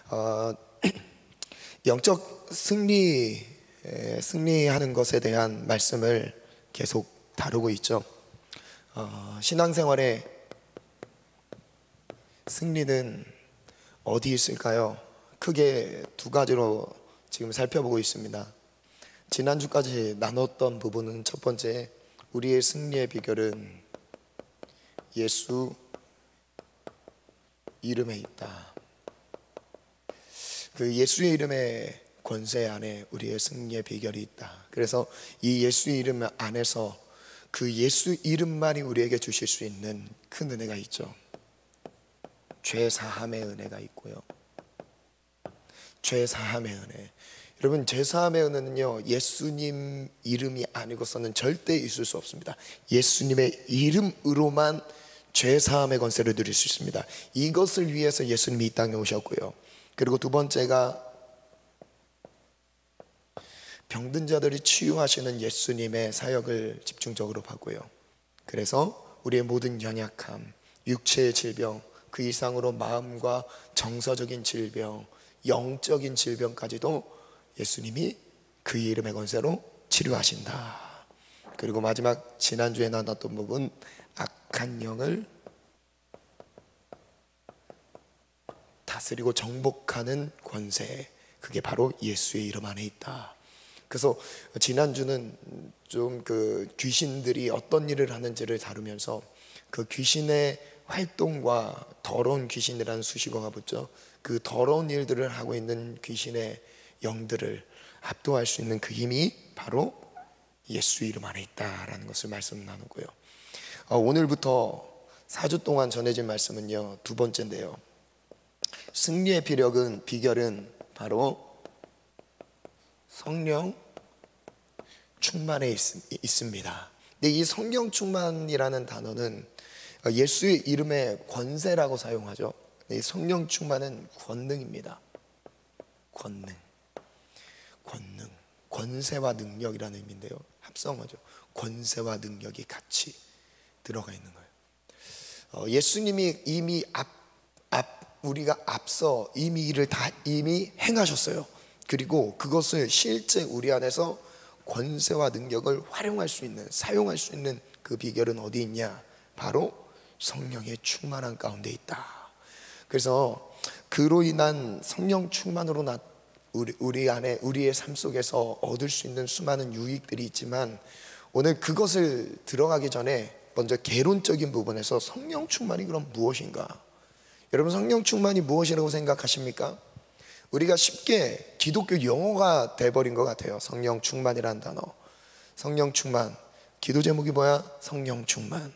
어, 영적 승리하는 것에 대한 말씀을 계속 다루고 있죠. 신앙생활의 승리는 어디 있을까요? 크게 두 가지로 지금 살펴보고 있습니다. 지난주까지 나눴던 부분은, 첫 번째, 우리의 승리의 비결은 예수 이름에 있다. 그 예수의 이름의 권세 안에 우리의 승리의 비결이 있다. 그래서 이 예수의 이름 안에서 그 예수 이름만이 우리에게 주실 수 있는 큰 은혜가 있죠. 죄 사함의 은혜가 있고요. 죄 사함의 은혜. 여러분, 죄 사함의 은혜는요, 예수님 이름이 아니고서는 절대 있을 수 없습니다. 예수님의 이름으로만 죄 사함의 권세를 누릴 수 있습니다. 이것을 위해서 예수님이 이 땅에 오셨고요. 그리고 두 번째가 병든 자들이 치유하시는 예수님의 사역을 집중적으로 봤고요. 그래서 우리의 모든 연약함, 육체의 질병, 그 이상으로 마음과 정서적인 질병, 영적인 질병까지도 예수님이 그 이름의 권세로 치료하신다. 그리고 마지막, 지난주에 나눴던 부분, 악한 영을 다스리고 정복하는 권세, 그게 바로 예수의 이름 안에 있다. 그래서 지난주는 좀 그 귀신들이 어떤 일을 하는지를 다루면서 그 귀신의 활동과 더러운 귀신이라는 수식어가 붙죠. 그 더러운 일들을 하고 있는 귀신의 영들을 압도할 수 있는 그 힘이 바로 예수 이름 안에 있다라는 것을 말씀 나누고요. 오늘부터 4주 동안 전해진 말씀은요, 두 번째인데요, 승리의 비결은 바로 성령 충만에 있습니다. 근데 이 성령 충만이라는 단어는 예수의 이름의 권세라고 사용하죠. 이 성령 충만은 권능입니다. 권능, 권세와 능력이라는 의미인데요, 합성어죠. 권세와 능력이 같이 들어가 있는 거예요. 예수님이 이미 우리가 앞서 이미 일을 다 이미 행하셨어요. 그리고 그것을 실제 우리 안에서 권세와 능력을 활용할 수 있는, 사용할 수 있는 그 비결은 어디 있냐? 바로 성령의 충만한 가운데 있다. 그래서 그로 인한 성령 충만으로 우리 안에, 우리의 삶 속에서 얻을 수 있는 수많은 유익들이 있지만, 오늘 그것을 들어가기 전에 먼저 개론적인 부분에서 성령 충만이 그럼 무엇인가? 여러분, 성령 충만이 무엇이라고 생각하십니까? 우리가 쉽게 기독교 용어가 돼버린 것 같아요. 성령 충만이라는 단어. 성령 충만, 기도 제목이 뭐야? 성령 충만.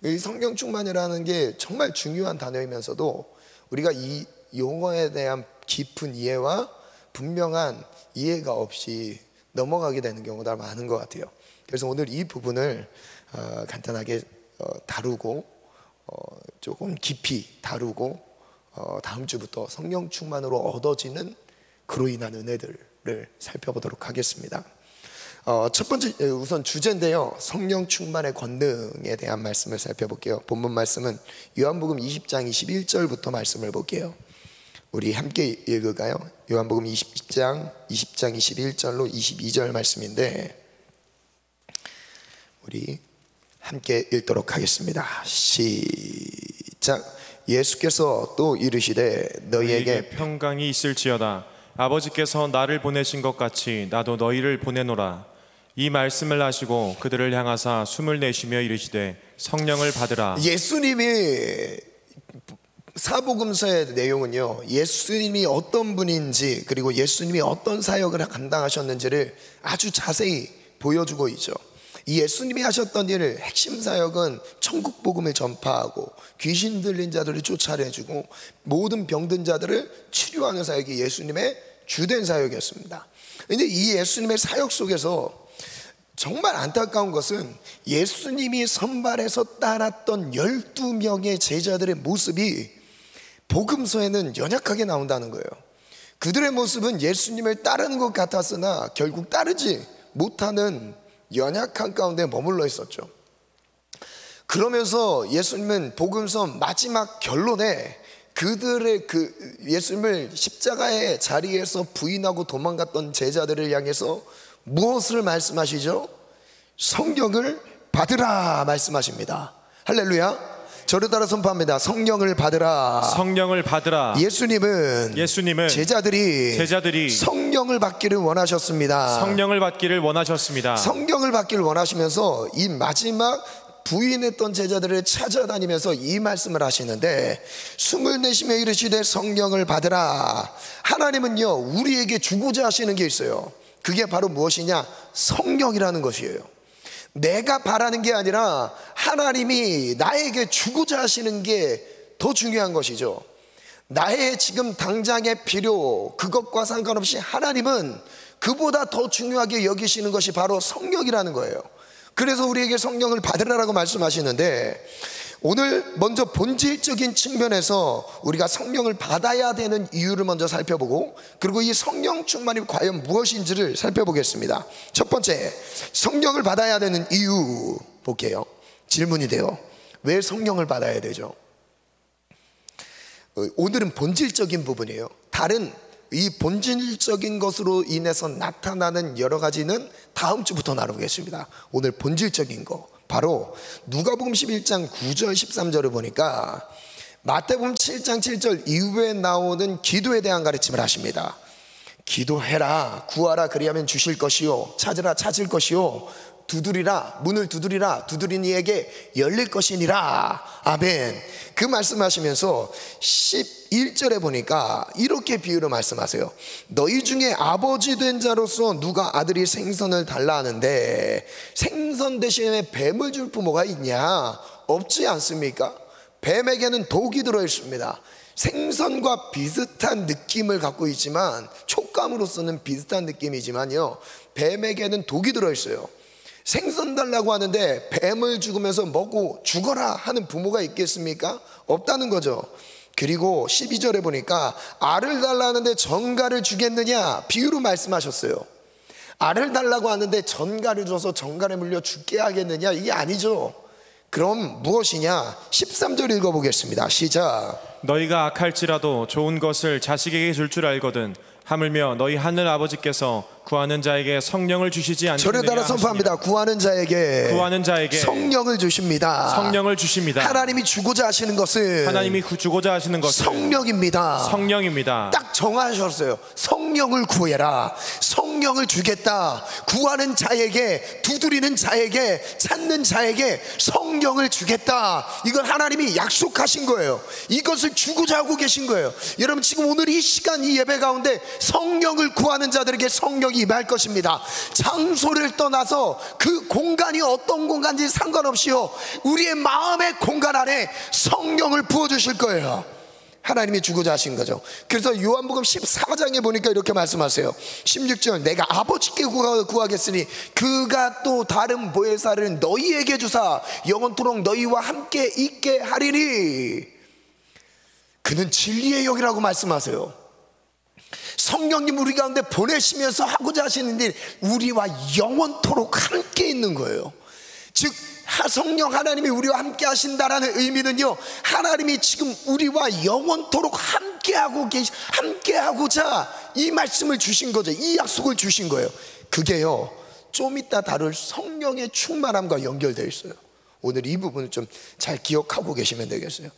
이 성령 충만이라는 게 정말 중요한 단어이면서도 우리가 이 용어에 대한 깊은 이해와 분명한 이해가 없이 넘어가게 되는 경우가 많은 것 같아요. 그래서 오늘 이 부분을 간단하게 다루고 조금 깊이 다루고, 다음 주부터 성령 충만으로 얻어지는 그로 인한 은혜들을 살펴보도록 하겠습니다. 첫 번째, 우선 주제인데요, 성령 충만의 권능에 대한 말씀을 살펴볼게요. 본문 말씀은 요한복음 20장 21절부터 말씀을 볼게요. 우리 함께 읽을까요? 요한복음 20장 21절로 22절 말씀인데, 우리 함께 읽도록 하겠습니다. 시작. 예수께서 또 이르시되 너희에게 평강이 있을지어다. 아버지께서 나를 보내신 것 같이 나도 너희를 보내노라. 이 말씀을 하시고 그들을 향하사 숨을 내쉬며 이르시되 성령을 받으라. 예수님이, 사복음서의 내용은요, 예수님이 어떤 분인지, 그리고 예수님이 어떤 사역을 감당하셨는지를 아주 자세히 보여주고 있죠. 이 예수님이 하셨던 일을, 핵심 사역은 천국 복음을 전파하고 귀신 들린 자들을 쫓아내주고 모든 병든 자들을 치료하는 사역이 예수님의 주된 사역이었습니다. 그런데 이 예수님의 사역 속에서 정말 안타까운 것은 예수님이 선발해서 따랐던 12명의 제자들의 모습이 복음서에는 연약하게 나온다는 거예요. 그들의 모습은 예수님을 따르는 것 같았으나 결국 따르지 못하는 연약한 가운데 머물러 있었죠. 그러면서 예수님은 복음서 마지막 결론에 그들의 그 예수님을 십자가의 자리에서 부인하고 도망갔던 제자들을 향해서 무엇을 말씀하시죠? 성령을 받으라 말씀하십니다. 할렐루야. 저를 따라 선포합니다. 성령을 받으라. 성령을 받으라. 예수님은 제자들이 성령을 받기를 원하셨습니다. 성령을 받기를 원하셨습니다. 성령을 받기를 원하시면서 이 마지막 부인했던 제자들을 찾아다니면서 이 말씀을 하시는데, 숨을 내쉬며 이르시되 성령을 받으라. 하나님은요 우리에게 주고자 하시는 게 있어요. 그게 바로 무엇이냐? 성령이라는 것이에요. 내가 바라는 게 아니라 하나님이 나에게 주고자 하시는 게 더 중요한 것이죠. 나의 지금 당장의 필요, 그것과 상관없이 하나님은 그보다 더 중요하게 여기시는 것이 바로 성령이라는 거예요. 그래서 우리에게 성령을 받으라라고 말씀하시는데, 오늘 먼저 본질적인 측면에서 우리가 성령을 받아야 되는 이유를 먼저 살펴보고, 그리고 이 성령 충만이 과연 무엇인지를 살펴보겠습니다. 첫 번째, 성령을 받아야 되는 이유 볼게요. 질문이 돼요. 왜 성령을 받아야 되죠? 오늘은 본질적인 부분이에요. 다른 이 본질적인 것으로 인해서 나타나는 여러 가지는 다음 주부터 나누겠습니다. 오늘 본질적인 거, 바로 누가복음 11장 9절 13절을 보니까 마태복음 7장 7절 이후에 나오는 기도에 대한 가르침을 하십니다. 기도해라, 구하라 그리하면 주실 것이요, 찾으라 찾을 것이요, 두드리라 문을 두드리라 두드린 이에게 열릴 것이니라. 아멘. 그 말씀하시면서 11절에 보니까 이렇게 비유로 말씀하세요. 너희 중에 아버지 된 자로서 누가 아들이 생선을 달라 하는데 생선 대신에 뱀을 줄 부모가 있냐? 없지 않습니까? 뱀에게는 독이 들어 있습니다. 생선과 비슷한 느낌을 갖고 있지만, 촉감으로서는 비슷한 느낌이지만요, 뱀에게는 독이 들어 있어요. 생선 달라고 하는데 뱀을 죽으면서 먹고 죽어라 하는 부모가 있겠습니까? 없다는 거죠. 그리고 12절에 보니까 알을 달라 하는데 전갈을 주겠느냐? 비유로 말씀하셨어요. 알을 달라고 하는데 전갈을 줘서 전갈에 물려 죽게 하겠느냐? 이게 아니죠. 그럼 무엇이냐? 13절 읽어보겠습니다. 시작. 너희가 악할지라도 좋은 것을 자식에게 줄 줄 알거든 하물며 너희 하늘 아버지께서 구하는 자에게 성령을 주시지 않느냐. 저를 따라 선포합니다. 구하는 자에게 성령을 주십니다. 성령을 주십니다. 하나님이 주고자 하시는 것은 성령입니다. 딱 정하셨어요. 성령을 구해라. 성령을 주겠다. 구하는 자에게, 두드리는 자에게, 찾는 자에게 성령을 주겠다. 이건 하나님이 약속하신 거예요. 이것을 주고자 하고 계신 거예요. 여러분, 지금 오늘 이 시간, 이 예배 가운데 성령을 구하는 자들에게 성령이 임할 것입니다. 장소를 떠나서 그 공간이 어떤 공간인지 상관없이요, 우리의 마음의 공간 안에 성령을 부어주실 거예요. 하나님이 주고자 하신 거죠. 그래서 요한복음 14장에 보니까 이렇게 말씀하세요. 16절, 내가 아버지께 구하겠으니 그가 또 다른 보혜사를 너희에게 주사 영원토록 너희와 함께 있게 하리니. 그는 진리의 영이라고 말씀하세요. 성령님 우리 가운데 보내시면서 하고자 하시는 일, 우리와 영원토록 함께 있는 거예요. 즉 성령 하나님이 우리와 함께 하신다라는 의미는요, 하나님이 지금 우리와 영원토록 함께하고자 이 말씀을 주신 거죠. 이 약속을 주신 거예요. 그게요, 좀 이따 다룰 성령의 충만함과 연결되어 있어요. 오늘 이 부분을 좀 잘 기억하고 계시면 되겠어요.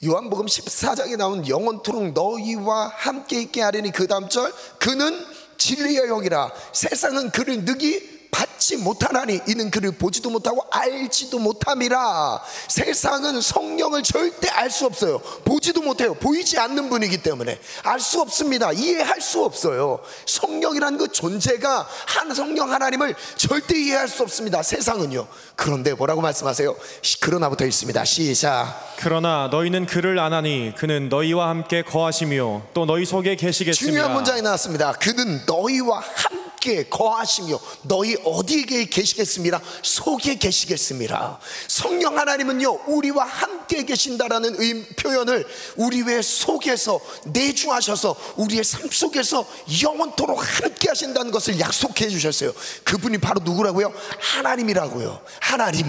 요한복음 14장에 나온 영원토록 너희와 함께 있게 하리니, 그 다음 절, 그는 진리의 영이라 세상은 그를 능히 받지 못하나니 이는 그를 보지도 못하고 알지도 못함이라. 세상은 성령을 절대 알 수 없어요. 보지도 못해요. 보이지 않는 분이기 때문에 알 수 없습니다. 이해할 수 없어요. 성령이라는 그 존재가, 성령 하나님을 절대 이해할 수 없습니다. 세상은요. 그런데 뭐라고 말씀하세요? 그러나부터 읽습니다. 시작. 그러나 너희는 그를 아나니 그는 너희와 함께 거하시며 또 너희 속에 계시겠습니다. 중요한 문장이 나왔습니다. 그는 너희와 함께 거하시며 너희 어디에 계시겠습니다? 속에 계시겠습니다. 성령 하나님은요, 우리와 함께 계신다라는 표현을 우리 외 속에서 내주하셔서 우리의 삶 속에서 영원토록 함께 하신다는 것을 약속해 주셨어요. 그분이 바로 누구라고요? 하나님이라고요. 하나님.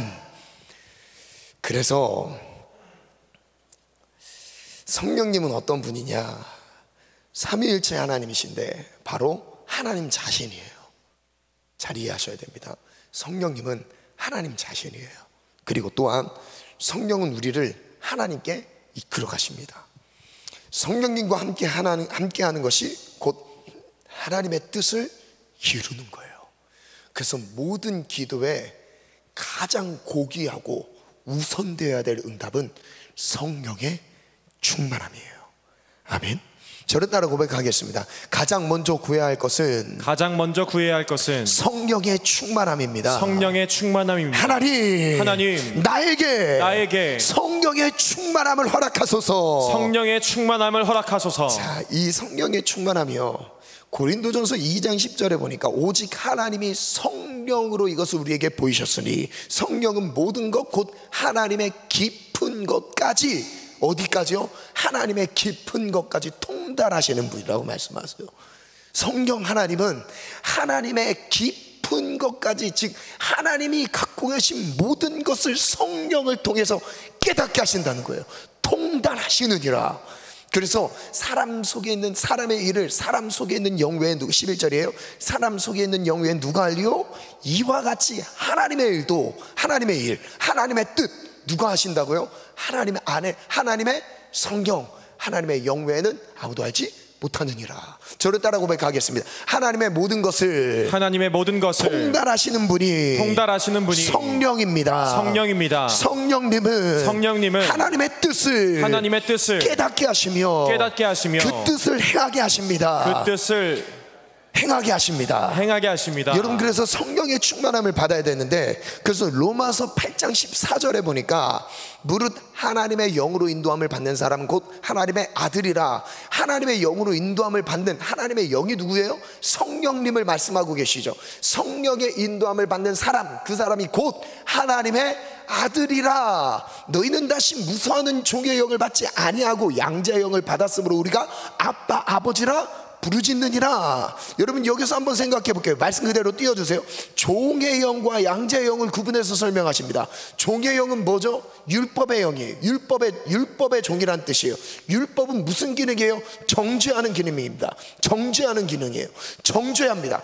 그래서 성령님은 어떤 분이냐? 삼위일체 하나님이신데 바로 하나님 자신이에요. 잘 이해하셔야 됩니다. 성령님은 하나님 자신이에요. 그리고 또한 성령은 우리를 하나님께 이끌어 가십니다. 성령님과 함께하는 것이 곧 하나님의 뜻을 이루는 거예요. 그래서 모든 기도에 가장 고귀하고 우선되어야 될 응답은 성령의 충만함이에요. 아멘. 저를 따라 고백하겠습니다. 가장 먼저 구해야 할 것은 성령의 충만함입니다. 성령의 충만함입니다. 하나님 나에게 성령의 충만함을 허락하소서. 성령의 충만함을 허락하소서. 자, 이 성령의 충만함이요, 고린도전서 2장 10절에 보니까 오직 하나님이 성령으로 이것을 우리에게 보이셨으니 성령은 모든 것 곧 하나님의 깊은 것까지, 어디까지요? 하나님의 깊은 것까지 통달하시는 분이라고 말씀하세요. 성령 하나님은 하나님의 깊은 것까지, 즉 하나님이 갖고 계신 모든 것을 성령을 통해서 깨닫게 하신다는 거예요. 통달하시느니라. 그래서 사람 속에 있는 사람의 일을 사람 속에 있는 영외에 11절이에요. 사람 속에 있는 영외에 누가 알리요? 이와 같이 하나님의 일도, 하나님의 일, 하나님의 뜻 누가 하신다고요? 하나님의 안에 하나님의 성령, 하나님의 영외에는 아무도 알지 못하느니라. 저를 따라 고백하겠습니다. 하나님의 모든 것을 통달하시는 분이 성령입니다. 성령님은 하나님의 뜻을 깨닫게 하시며 그 뜻을 행하게 하십니다. 행하게 하십니다. 여러분, 그래서 성령의 충만함을 받아야 되는데, 그래서 로마서 8장 14절에 보니까 무릇 하나님의 영으로 인도함을 받는 사람은 곧 하나님의 아들이라. 하나님의 영으로 인도함을 받는 하나님의 영이 누구예요? 성령님을 말씀하고 계시죠. 성령의 인도함을 받는 사람, 그 사람이 곧 하나님의 아들이라. 너희는 다시 무서워하는 종의 영을 받지 아니하고 양자의 영을 받았으므로 우리가 아빠 아버지라 부르짖느니라. 여러분, 여기서 한번 생각해 볼게요. 말씀 그대로 띄워주세요. 종의 영과 양자의 영을 구분해서 설명하십니다. 종의 영은 뭐죠? 율법의 영이에요. 율법의 종이란 뜻이에요. 율법은 무슨 기능이에요? 정죄하는 기능입니다. 정죄하는 기능이에요. 정죄합니다.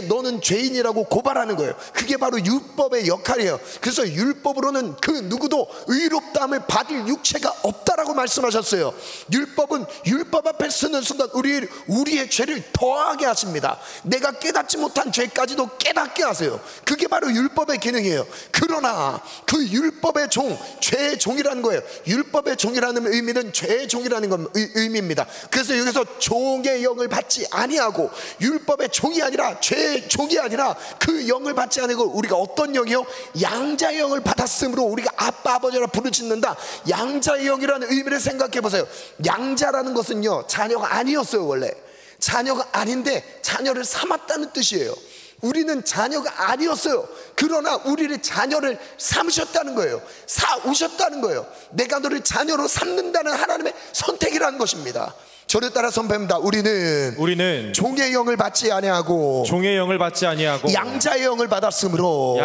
너는 죄인이라고 고발하는 거예요. 그게 바로 율법의 역할이에요. 그래서 율법으로는 그 누구도 의롭다함을 받을 육체가 없다라고 말씀하셨어요. 율법은 율법 앞에 서는 순간 우리의 죄를 더하게 하십니다. 내가 깨닫지 못한 죄까지도 깨닫게 하세요. 그게 바로 율법의 기능이에요. 그러나 그 율법의 종, 죄의 종이라는 거예요. 율법의 종이라는 의미는 죄의 종이라는 의미입니다. 그래서 여기서 종의 영을 받지 아니하고, 율법의 종이 아니라 죄의 종이 아니라 그 영을 받지 아니고 우리가 어떤 영이요? 양자의 영을 받았으므로 우리가 아빠 아버지라 부르짖는다. 양자의 영이라는 의미를 생각해 보세요. 양자라는 것은요, 자녀가 아니었어요. 원래 자녀가 아닌데 자녀를 삼았다는 뜻이에요. 우리는 자녀가 아니었어요. 그러나 우리를 자녀를 삼으셨다는 거예요. 사오셨다는 거예요. 내가 너를 자녀로 삼는다는 하나님의 선택이라는 것입니다. 저를 따라 선포합니다. 우리는 종의 영을 받지 아니하고 양자의 영을 받았으므로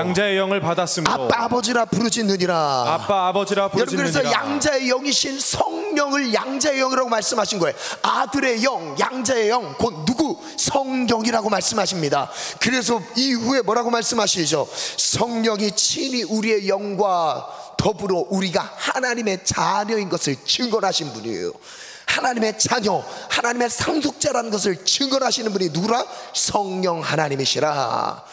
아빠 아버지라 부르짖느니라. 여러분, 그래서 양자의 영이신 성령을 양자의 영이라고 말씀하신 거예요. 아들의 영, 양자의 영, 곧 누구? 성령이라고 말씀하십니다. 그래서 이후에 뭐라고 말씀하시죠? 성령이 친히 우리의 영과 더불어 우리가 하나님의 자녀인 것을 증언하신 분이에요. 하나님의 자녀, 하나님의 상속자라는 것을 증언하시는 분이 누구라? 성령 하나님이시라.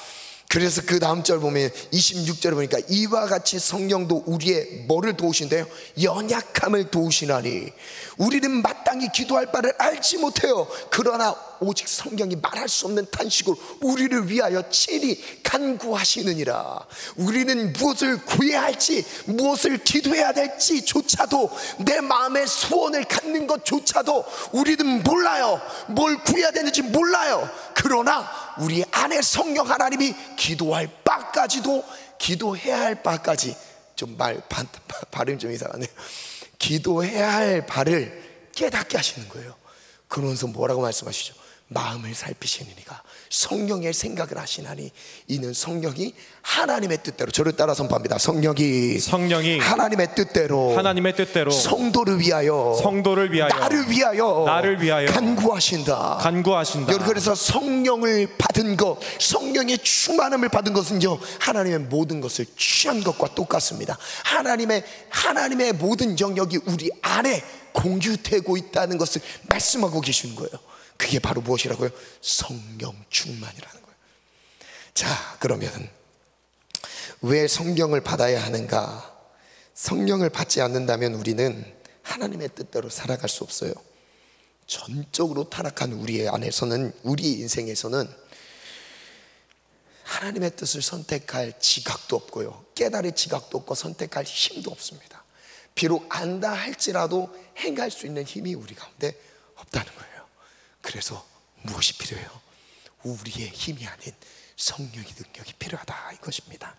그래서 그 다음 절 보면 26절에 보니까 이와 같이 성령도 우리의 뭐를 도우신대요? 연약함을 도우시나니. 우리는 마땅히 기도할 바를 알지 못해요. 그러나 오직 성령이 말할 수 없는 탄식으로 우리를 위하여 친히 간구하시느니라. 우리는 무엇을 구해야 할지, 무엇을 기도해야 될지조차도, 내 마음의 소원을 갖는 것조차도 우리는 몰라요. 뭘 구해야 되는지 몰라요. 그러나 우리 안에 성령 하나님이 기도할 바까지도, 기도해야 할 바까지, 좀 발음이 좀 이상하네요. 기도해야 할 바를 깨닫게 하시는 거예요. 그러면서 뭐라고 말씀하시죠? 마음을 살피시는 이가 성령의 생각을 하시나니 이는 성령이 하나님의 뜻대로, 저를 따라 선포합니다. 성령이 하나님의 뜻대로 성도를 위하여 나를 위하여 간구하신다. 여러분, 그래서 성령을 받은 것, 성령의 충만함을 받은 것은요, 하나님의 모든 것을 취한 것과 똑같습니다. 하나님의 모든 영역이 우리 안에 공유되고 있다는 것을 말씀하고 계시는 거예요. 그게 바로 무엇이라고요? 성령 충만이라는 거예요. 자, 그러면 왜 성령을 받아야 하는가? 성령을 받지 않는다면 우리는 하나님의 뜻대로 살아갈 수 없어요. 전적으로 타락한 우리의 안에서는, 우리 인생에서는 하나님의 뜻을 선택할 지각도 없고요, 깨달을 지각도 없고 선택할 힘도 없습니다. 비록 안다 할지라도 행할 수 있는 힘이 우리 가운데 없다는 거예요. 그래서 무엇이 필요해요? 우리의 힘이 아닌 성령의 능력이 필요하다, 이것입니다.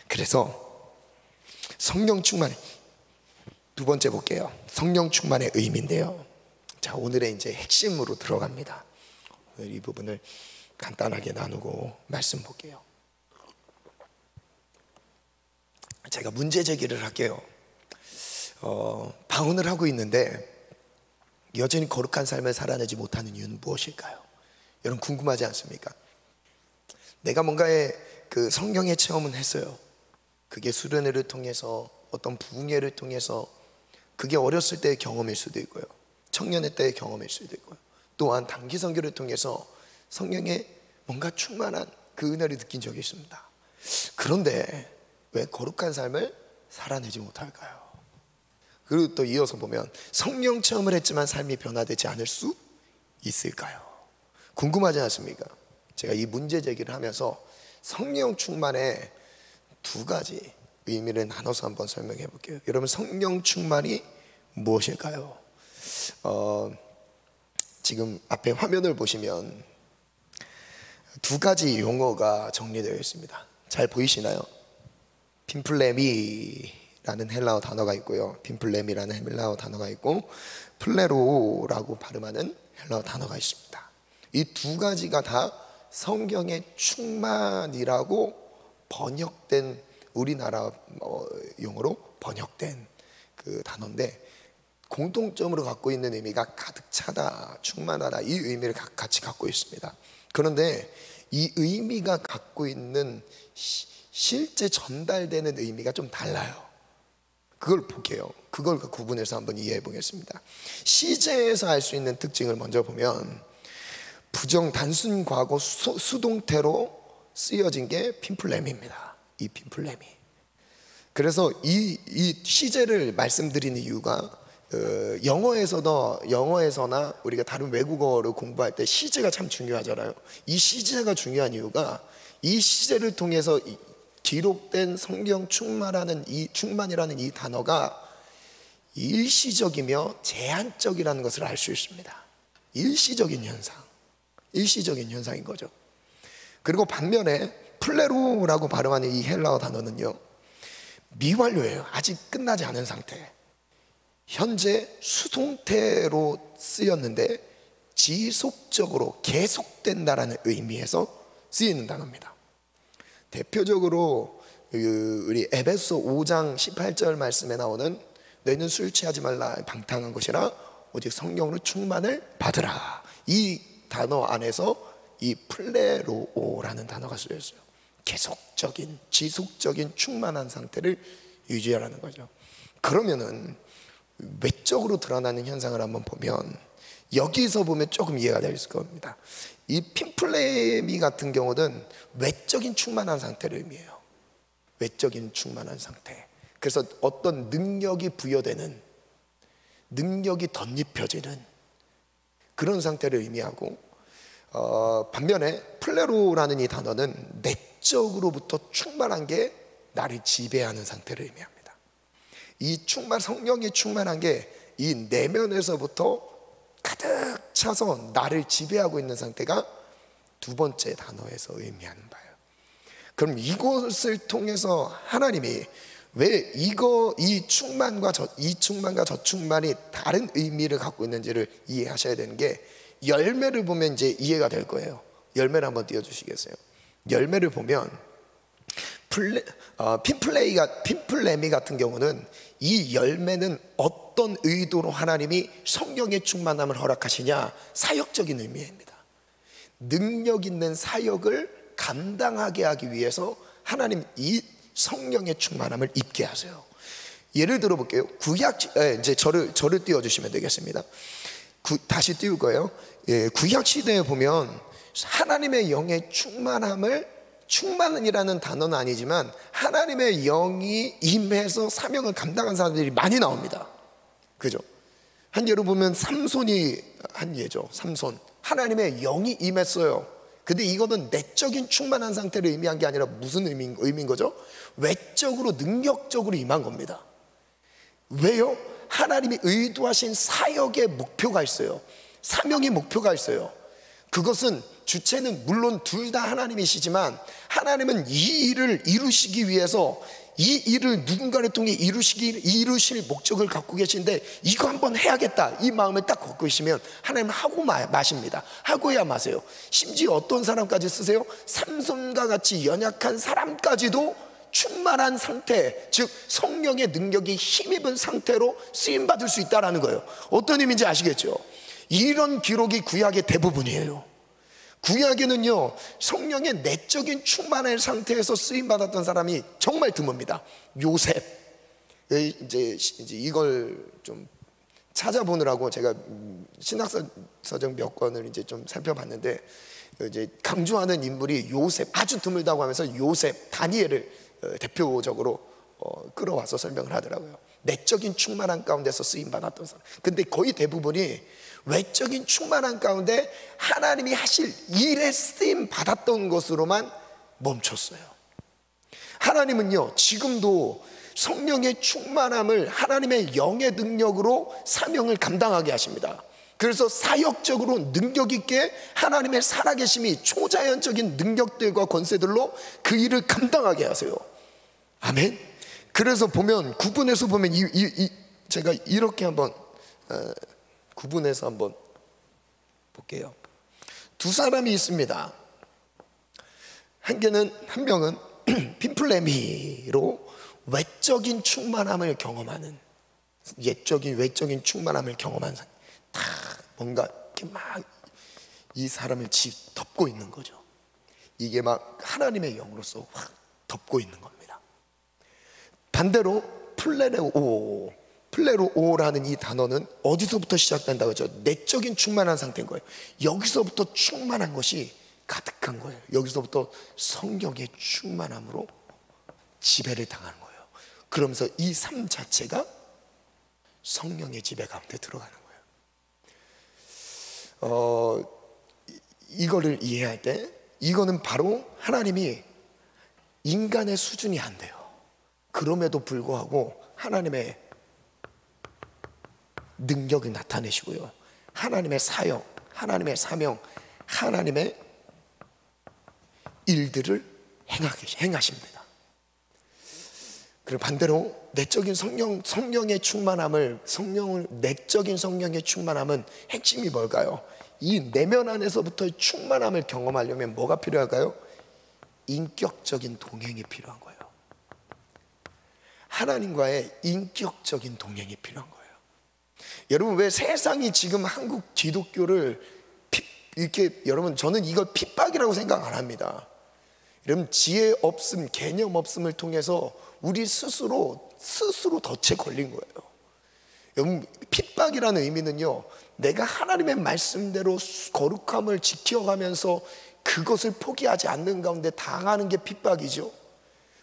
그래서 성령 충만, 두 번째 볼게요. 성령 충만의 의미인데요. 자, 오늘의 이제 핵심으로 들어갑니다. 오늘 이 부분을 간단하게 나누고 말씀 볼게요. 제가 문제 제기를 할게요. 방언을 하고 있는데 여전히 거룩한 삶을 살아내지 못하는 이유는 무엇일까요? 여러분, 궁금하지 않습니까? 내가 뭔가의 그 성경의 체험은 했어요. 그게 수련회를 통해서, 어떤 부흥회를 통해서, 그게 어렸을 때의 경험일 수도 있고요, 청년의 때의 경험일 수도 있고요, 또한 단기 선교를 통해서 성령의 뭔가 충만한 그 은혜를 느낀 적이 있습니다. 그런데 왜 거룩한 삶을 살아내지 못할까요? 그리고 또 이어서 보면 성령 체험을 했지만 삶이 변화되지 않을 수 있을까요? 궁금하지 않습니까? 제가 이 문제 제기를 하면서 성령 충만의 두 가지 의미를 나눠서 한번 설명해 볼게요. 여러분, 성령 충만이 무엇일까요? 지금 앞에 화면을 보시면 두 가지 용어가 정리되어 있습니다. 잘 보이시나요? 핀플레미라는 헬라어 단어가 있고요, 핀플레미라는 헬라어 단어가 있고, 플레로라고 발음하는 헬라어 단어가 있습니다. 이 두 가지가 다 성경의 충만이라고 번역된, 우리나라 용어로 번역된 그 단어인데, 공통점으로 갖고 있는 의미가 가득 차다, 충만하다, 이 의미를 같이 갖고 있습니다. 그런데 이 의미가 갖고 있는 실제 전달되는 의미가 좀 달라요. 그걸 볼게요. 그걸 구분해서 한번 이해해 보겠습니다. 시제에서 알 수 있는 특징을 먼저 보면, 부정 단순 과거 수동태로 쓰여진 게 핀플레미입니다. 이 핀플레미. 그래서 이 시제를 말씀드리는 이유가, 영어에서나 우리가 다른 외국어를 공부할 때 시제가 참 중요하잖아요. 이 시제가 중요한 이유가, 이 시제를 통해서 기록된 성경 충만이라는 이 단어가 일시적이며 제한적이라는 것을 알 수 있습니다. 일시적인 현상인 거죠. 그리고 반면에 플레로라고 발음하는 이 헬라어 단어는요, 미완료예요. 아직 끝나지 않은 상태, 현재 수동태로 쓰였는데 지속적으로 계속된다라는 의미에서 쓰이는 단어입니다. 대표적으로 우리 에베소 5장 18절 말씀에 나오는 너희는 술 취하지 말라, 방탕한 것이라 오직 성령으로 충만을 받으라, 이 단어 안에서 이 플레로라는 단어가 쓰여있어요. 계속적인, 지속적인 충만한 상태를 유지하라는 거죠. 그러면은 외적으로 드러나는 현상을 한번 보면, 여기서 보면 조금 이해가 될 겁니다. 이 핀플레미 같은 경우는 외적인 충만한 상태를 의미해요. 외적인 충만한 상태. 그래서 어떤 능력이 부여되는, 능력이 덧입혀지는 그런 상태를 의미하고, 반면에 플레로라는 이 단어는 내적으로부터 충만한 게 나를 지배하는 상태를 의미합니다. 이 성령이 충만한 게 이 내면에서부터 가득 차서 나를 지배하고 있는 상태가 두 번째 단어에서 의미하는 바예요. 그럼 이것을 통해서 하나님이 왜 이 충만과 이 충만과 저 충만이 다른 의미를 갖고 있는지를 이해하셔야 되는 게, 열매를 보면 이제 이해가 될 거예요. 열매를 한번 띄워주시겠어요? 열매를 보면 핀플레미 같은 경우는, 이 열매는 어떤 의도로 하나님이 성령의 충만함을 허락하시냐, 사역적인 의미입니다. 능력 있는 사역을 감당하게 하기 위해서 하나님 이 성령의 충만함을 입게 하세요. 예를 들어 볼게요. 이제 저를 띄워주시면 되겠습니다. 다시 띄울 거예요. 구약 시대에 보면 하나님의 영의 충만이라는 단어는 아니지만 하나님의 영이 임해서 사명을 감당한 사람들이 많이 나옵니다. 그죠? 한 예로 보면 삼손이 한 예죠. 삼손, 하나님의 영이 임했어요. 근데 이거는 내적인 충만한 상태를 의미한 게 아니라 무슨 의미인 거죠? 외적으로 능력적으로 임한 겁니다. 왜요? 하나님이 의도하신 사역의 목표가 있어요. 사명의 목표가 있어요. 그것은 주체는 물론 둘 다 하나님이시지만, 하나님은 이 일을 이루시기 위해서 이 일을 누군가를 통해 이루실 목적을 갖고 계신데, 이거 한번 해야겠다 이 마음을 딱 갖고 계시면 하나님은 하고 마십니다. 하고야 마세요. 심지어 어떤 사람까지 쓰세요? 삼손과 같이 연약한 사람까지도 충만한 상태, 즉 성령의 능력이 힘입은 상태로 쓰임받을 수 있다는 거예요. 어떤 의미인지 아시겠죠? 이런 기록이 구약의 대부분이에요. 구약에는요, 성령의 내적인 충만한 상태에서 쓰임받았던 사람이 정말 드뭅니다. 요셉. 이제 이걸 좀 찾아보느라고 제가 신학서적 몇 권을 이제 좀 살펴봤는데, 이제 강조하는 인물이 요셉, 아주 드물다고 하면서 요셉, 다니엘을 대표적으로 끌어와서 설명을 하더라고요. 내적인 충만한 가운데서 쓰임받았던 사람. 근데 거의 대부분이 외적인 충만한 가운데 하나님이 하실 일에 쓰임 받았던 것으로만 멈췄어요. 하나님은요, 지금도 성령의 충만함을 하나님의 영의 능력으로 사명을 감당하게 하십니다. 그래서 사역적으로 능력 있게 하나님의 살아계심이 초자연적인 능력들과 권세들로 그 일을 감당하게 하세요. 아멘. 그래서 보면 구분해서 보면 제가 이렇게 한번 구분해서 한번 볼게요. 두 사람이 있습니다. 한 명은 핀플레미로 외적인 충만함을 경험하는, 외적인 충만함을 경험하는 사람, 다 뭔가 이렇게 막 이 사람을 덮고 있는 거죠. 이게 막 하나님의 영으로서 확 덮고 있는 겁니다. 반대로 플레로오라는 이 단어는 어디서부터 시작된다고 하죠? 내적인 충만한 상태인 거예요. 여기서부터 충만한 것이 가득한 거예요. 여기서부터 성령의 충만함으로 지배를 당하는 거예요. 그러면서 이 삶 자체가 성령의 지배 가운데 들어가는 거예요. 이거를 이해할 때, 이거는 바로 하나님이 인간의 수준이 안 돼요. 그럼에도 불구하고 하나님의 능력을 나타내시고요, 하나님의 사역, 하나님의 사명, 하나님의 일들을 행하십니다. 그리고 반대로 내적인 성령의 충만함을, 내적인 성령의 충만함은 핵심이 뭘까요? 이 내면 안에서부터의 충만함을 경험하려면 뭐가 필요할까요? 인격적인 동행이 필요한 거예요. 하나님과의 인격적인 동행이 필요한 거예요. 여러분, 왜 세상이 지금 한국 기독교를 이렇게, 여러분, 저는 이걸 핍박이라고 생각 안 합니다. 여러분, 지혜 없음, 개념 없음을 통해서 우리 스스로 덫에 걸린 거예요. 여러분, 핍박이라는 의미는요, 내가 하나님의 말씀대로 거룩함을 지켜가면서 그것을 포기하지 않는 가운데 당하는 게 핍박이죠.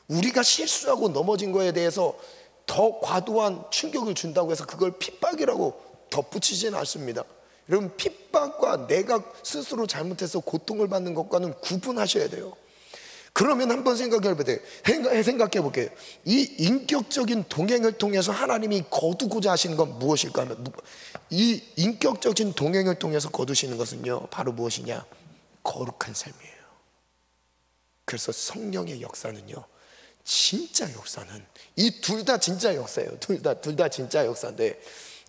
우리가 실수하고 넘어진 거에 대해서 더 과도한 충격을 준다고 해서 그걸 핍박이라고 덧붙이지는 않습니다. 여러분, 핍박과 내가 스스로 잘못해서 고통을 받는 것과는 구분하셔야 돼요. 그러면 한번 생각해 볼게요. 이 인격적인 동행을 통해서 하나님이 거두고자 하시는 건 무엇일까 하면, 이 인격적인 동행을 통해서 거두시는 것은요, 바로 무엇이냐? 거룩한 삶이에요. 그래서 성령의 역사는요, 진짜 역사는 이 둘 다 진짜 역사예요. 둘 다 진짜 역사인데,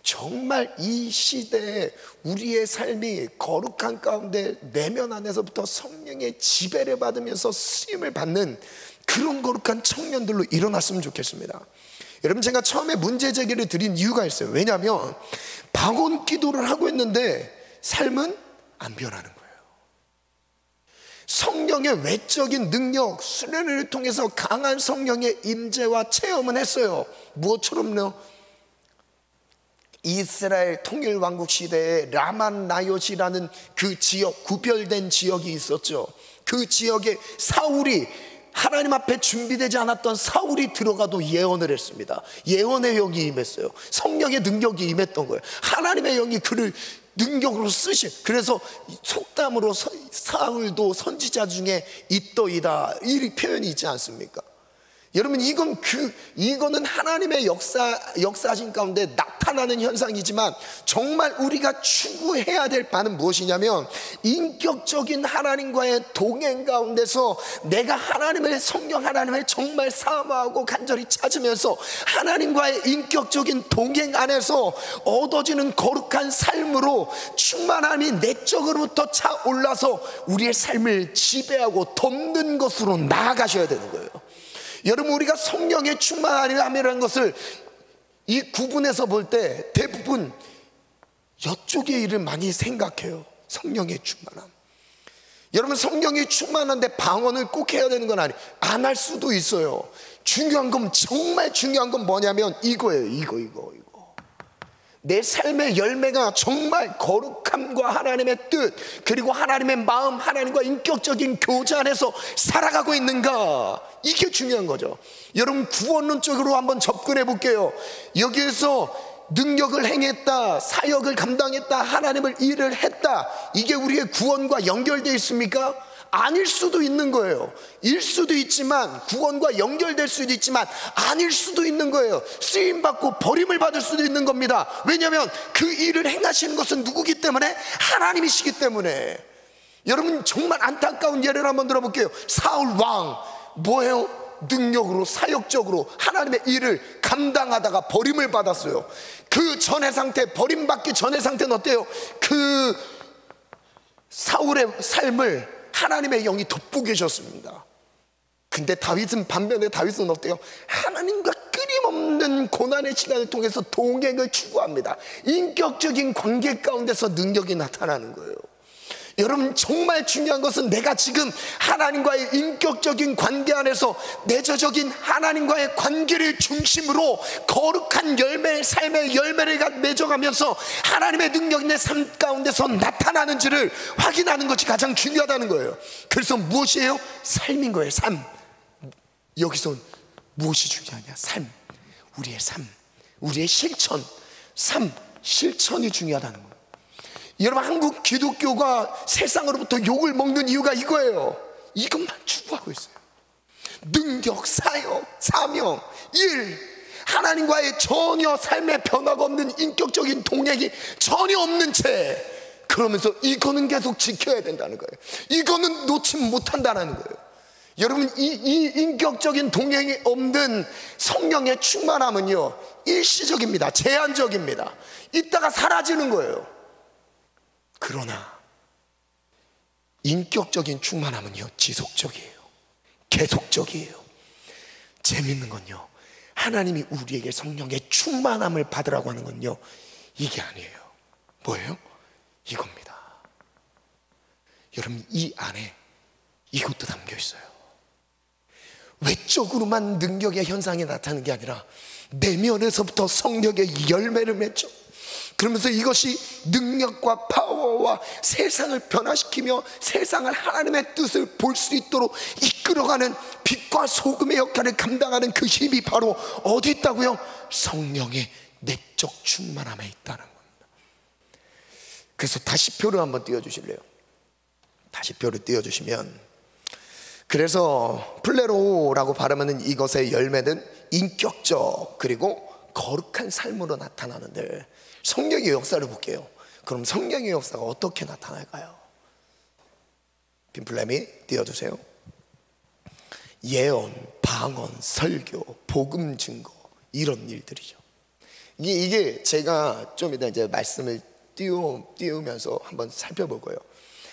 정말 이 시대에 우리의 삶이 거룩한 가운데 내면 안에서부터 성령의 지배를 받으면서 쓰임을 받는 그런 거룩한 청년들로 일어났으면 좋겠습니다. 여러분, 제가 처음에 문제 제기를 드린 이유가 있어요. 왜냐하면 방언 기도를 하고 있는데 삶은 안 변하는 거예요. 성령의 외적인 능력, 수련회를 통해서 강한 성령의 임재와 체험은 했어요. 무엇처럼요? 이스라엘 통일왕국 시대에 라만 나요시라는 그 지역, 구별된 지역이 있었죠. 그 지역에 사울이, 하나님 앞에 준비되지 않았던 사울이 들어가도 예언을 했습니다. 예언의 영이 임했어요. 성령의 능력이 임했던 거예요. 하나님의 영이 그를 능력으로 그래서 속담으로 사울도 선지자 중에 있더이다, 이 표현이 있지 않습니까? 여러분, 이거는 하나님의 역사하신 가운데 나타나는 현상이지만, 정말 우리가 추구해야 될 바는 무엇이냐면, 인격적인 하나님과의 동행 가운데서 내가 성령 하나님을 정말 사모하고 간절히 찾으면서 하나님과의 인격적인 동행 안에서 얻어지는 거룩한 삶으로 충만함이 내적으로부터 차올라서 우리의 삶을 지배하고 덮는 것으로 나아가셔야 되는 거예요. 여러분, 우리가 성령의 충만함이라는 것을 이 구분해서 볼 때 대부분 이쪽의 일을 많이 생각해요. 성령의 충만함. 여러분, 성령이 충만한데 방언을 꼭 해야 되는 건 아니에요. 안 할 수도 있어요. 중요한 건, 정말 중요한 건 뭐냐면 이거예요. 이거. 내 삶의 열매가 정말 거룩함과 하나님의 뜻, 그리고 하나님의 마음, 하나님과 인격적인 교제 안에서 살아가고 있는가, 이게 중요한 거죠. 여러분, 구원론 쪽으로 한번 접근해 볼게요. 여기에서 능력을 행했다, 사역을 감당했다, 하나님을 일을 했다, 이게 우리의 구원과 연결되어 있습니까? 아닐 수도 있는 거예요. 일 수도 있지만, 구원과 연결될 수도 있지만 아닐 수도 있는 거예요. 쓰임받고 버림을 받을 수도 있는 겁니다. 왜냐하면 그 일을 행하시는 것은 누구기 때문에? 하나님이시기 때문에. 여러분, 정말 안타까운 예를 한번 들어볼게요. 사울 왕, 뭐예요? 능력으로, 사역적으로 하나님의 일을 감당하다가 버림을 받았어요. 그 전의 상태, 버림받기 전의 상태는 어때요? 그 사울의 삶을 하나님의 영이 덮고 계셨습니다. 근데 반면에 다윗은 어때요? 하나님과 끊임없는 고난의 시간을 통해서 동행을 추구합니다. 인격적인 관계 가운데서 능력이 나타나는 거예요. 여러분, 정말 중요한 것은 내가 지금 하나님과의 인격적인 관계 안에서 내저적인 하나님과의 관계를 중심으로 거룩한 삶의 열매를 맺어가면서 하나님의 능력이 내 삶 가운데서 나타나는지를 확인하는 것이 가장 중요하다는 거예요. 그래서 무엇이에요? 삶인 거예요. 삶. 여기서 무엇이 중요하냐? 삶. 우리의 삶, 우리의 실천. 실천이 중요하다는 거예요. 여러분, 한국 기독교가 세상으로부터 욕을 먹는 이유가 이거예요. 이것만 추구하고 있어요. 능력, 사역, 사명, 일, 하나님과의 전혀 삶의 변화가 없는 인격적인 동행이 전혀 없는 채, 그러면서 이거는 계속 지켜야 된다는 거예요. 이거는 놓지 못한다는 거예요. 여러분, 이 인격적인 동행이 없는 성령의 충만함은요, 일시적입니다. 제한적입니다. 이따가 사라지는 거예요. 그러나 인격적인 충만함은요, 지속적이에요. 계속적이에요. 재밌는 건요, 하나님이 우리에게 성령의 충만함을 받으라고 하는 건요, 이게 아니에요. 뭐예요? 이겁니다. 여러분, 이 안에 이것도 담겨 있어요. 외적으로만 능력의 현상이 나타나는 게 아니라 내면에서부터 성령의 열매를 맺죠. 그러면서 이것이 능력과 파워와 세상을 변화시키며 세상을 하나님의 뜻을 볼 수 있도록 이끌어가는 빛과 소금의 역할을 감당하는 그 힘이 바로 어디 있다고요? 성령의 내적 충만함에 있다는 겁니다. 그래서 다시표를 한번 띄워주실래요? 다시표를 띄워주시면, 그래서 플레로라고 발음하는 이것의 열매는 인격적 그리고 거룩한 삶으로 나타나는데, 성령의 역사를 볼게요. 그럼 성령의 역사가 어떻게 나타날까요? 빈플레미 띄워주세요. 예언, 방언, 설교, 복음 증거, 이런 일들이죠. 이게 제가 좀 이따 이제 말씀을 띄우면서 한번 살펴볼 거예요.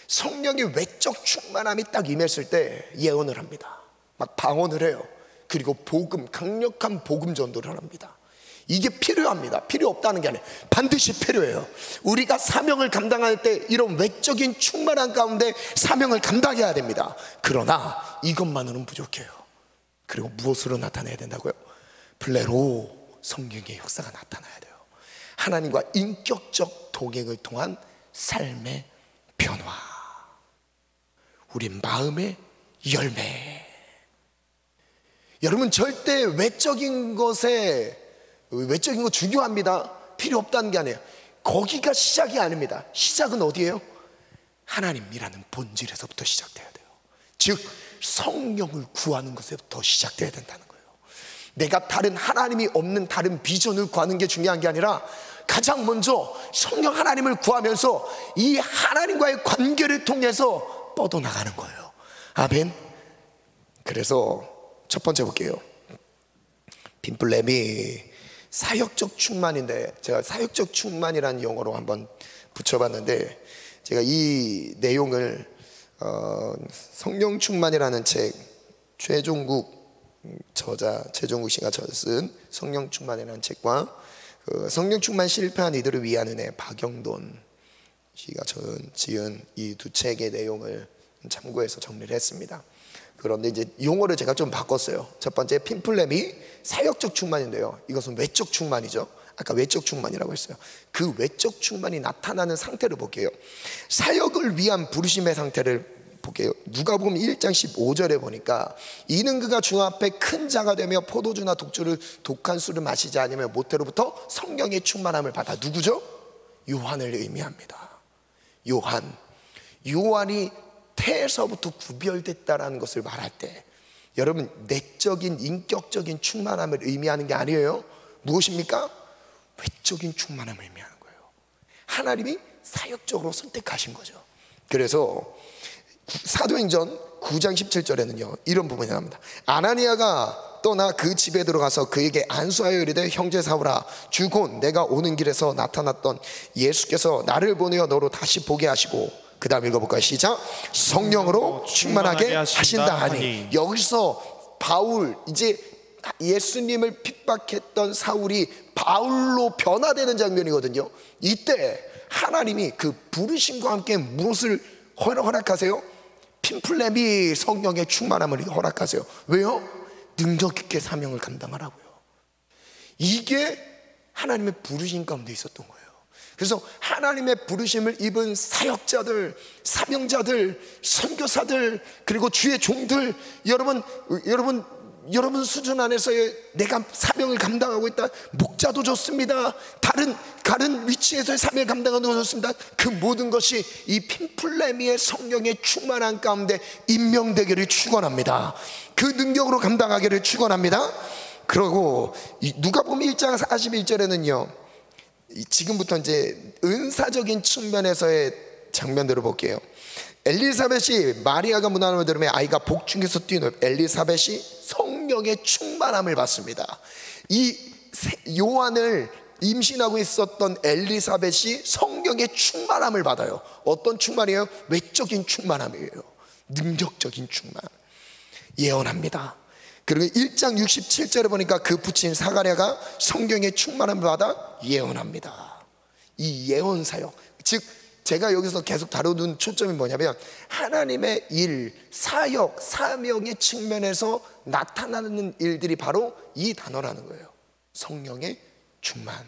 성령의 외적 충만함이 딱 임했을 때 예언을 합니다. 막 방언을 해요. 그리고 복음, 강력한 복음 전도를 합니다. 이게 필요합니다. 필요 없다는 게 아니에요. 반드시 필요해요. 우리가 사명을 감당할 때 이런 외적인 충만함 가운데 사명을 감당해야 됩니다. 그러나 이것만으로는 부족해요. 그리고 무엇으로 나타내야 된다고요? 플레로, 성령의 역사가 나타나야 돼요. 하나님과 인격적 동행을 통한 삶의 변화, 우리 마음의 열매. 여러분, 절대 외적인 거 중요합니다. 필요 없다는 게 아니에요. 거기가 시작이 아닙니다. 시작은 어디예요? 하나님이라는 본질에서부터 시작돼야 돼요. 즉 성령을 구하는 것에부터 시작돼야 된다는 거예요. 내가 다른 하나님이 없는 다른 비전을 구하는 게 중요한 게 아니라 가장 먼저 성령 하나님을 구하면서 이 하나님과의 관계를 통해서 뻗어나가는 거예요. 아멘. 그래서 첫 번째 볼게요. 빈플렘이 사역적 충만인데, 제가 사역적 충만이라는 용어로 한번 붙여봤는데, 제가 이 내용을 성령 충만이라는 책, 최종국 씨가 쓴 성령 충만이라는 책과 성령 충만 실패한 이들을 위한 은혜, 박영돈 씨가 지은 이 두 책의 내용을 참고해서 정리를 했습니다. 그런데 이제 용어를 제가 좀 바꿨어요. 첫 번째, 핀플렘이 사역적 충만인데요, 이것은 외적 충만이죠. 아까 외적 충만이라고 했어요. 그 외적 충만이 나타나는 상태를 볼게요. 사역을 위한 부르심의 상태를 볼게요. 누가복음 1장 15절에 보니까 이는 그가 주 앞에 큰 자가 되며 포도주나 독한 술을 마시지 않으며 모태로부터 성령의 충만함을 받아. 누구죠? 요한을 의미합니다. 요한이 태에서부터 구별됐다라는 것을 말할 때, 여러분, 내적인 인격적인 충만함을 의미하는 게 아니에요. 무엇입니까? 외적인 충만함을 의미하는 거예요. 하나님이 사역적으로 선택하신 거죠. 그래서 사도행전 9장 17절에는요 이런 부분이 나옵니다. 아나니아가 떠나 그 집에 들어가서 그에게 안수하여 이르되, 형제 사울아, 주 곧 내가 오는 길에서 나타났던 예수께서 나를 보내어 너로 다시 보게 하시고, 그 다음 읽어볼까요? 시작. 성령으로 충만하게 하신다 하니. 여기서 바울, 이제 예수님을 핍박했던 사울이 바울로 변화되는 장면이거든요. 이때 하나님이 그 부르심과 함께 무엇을 허락하세요? 핀플렘이 성령의 충만함을 허락하세요. 왜요? 능력 있게 사명을 감당하라고요. 이게 하나님의 부르심 가운데 있었던 거예요. 그래서 하나님의 부르심을 입은 사역자들, 사명자들, 선교사들, 그리고 주의 종들, 여러분 수준 안에서의 내가 사명을 감당하고 있다. 목자도 좋습니다. 다른 위치에서의 사명을 감당하는 것도 좋습니다. 그 모든 것이 이 핀플레미의 성령의 충만한 가운데 임명되기를 축원합니다. 그 능력으로 감당하기를 축원합니다. 그리고 누가복음 1장 41절에는요 지금부터 이제 은사적인 측면에서의 장면들을 볼게요. 엘리사벳이 마리아가 문안을 들으며 아이가 복중에서 뛰는 엘리사벳이 성령의 충만함을 받습니다. 이 요한을 임신하고 있었던 엘리사벳이 성령의 충만함을 받아요. 어떤 충만이에요? 외적인 충만함이에요. 능력적인 충만. 예언합니다. 그리고 1장 67절에 보니까 그 부친 사가랴가 성령의 충만함을 받아 예언합니다. 이 예언 사역, 즉 제가 여기서 계속 다루는 초점이 뭐냐면 하나님의 일, 사역, 사명의 측면에서 나타나는 일들이 바로 이 단어라는 거예요. 성령의 충만.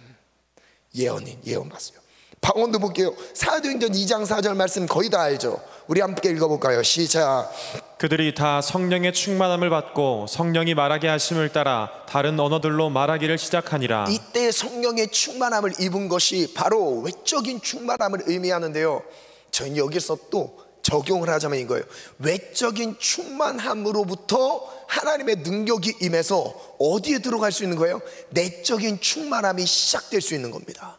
예언 봤어요. 방언도 볼게요. 사도행전 2장 4절 말씀 거의 다 알죠? 우리 함께 읽어볼까요? 시작. 그들이 다 성령의 충만함을 받고 성령이 말하게 하심을 따라 다른 언어들로 말하기를 시작하니라. 이때 성령의 충만함을 입은 것이 바로 외적인 충만함을 의미하는데요, 저는 여기서 또 적용을 하자면 이거예요. 외적인 충만함으로부터 하나님의 능력이 임해서 어디에 들어갈 수 있는 거예요? 내적인 충만함이 시작될 수 있는 겁니다.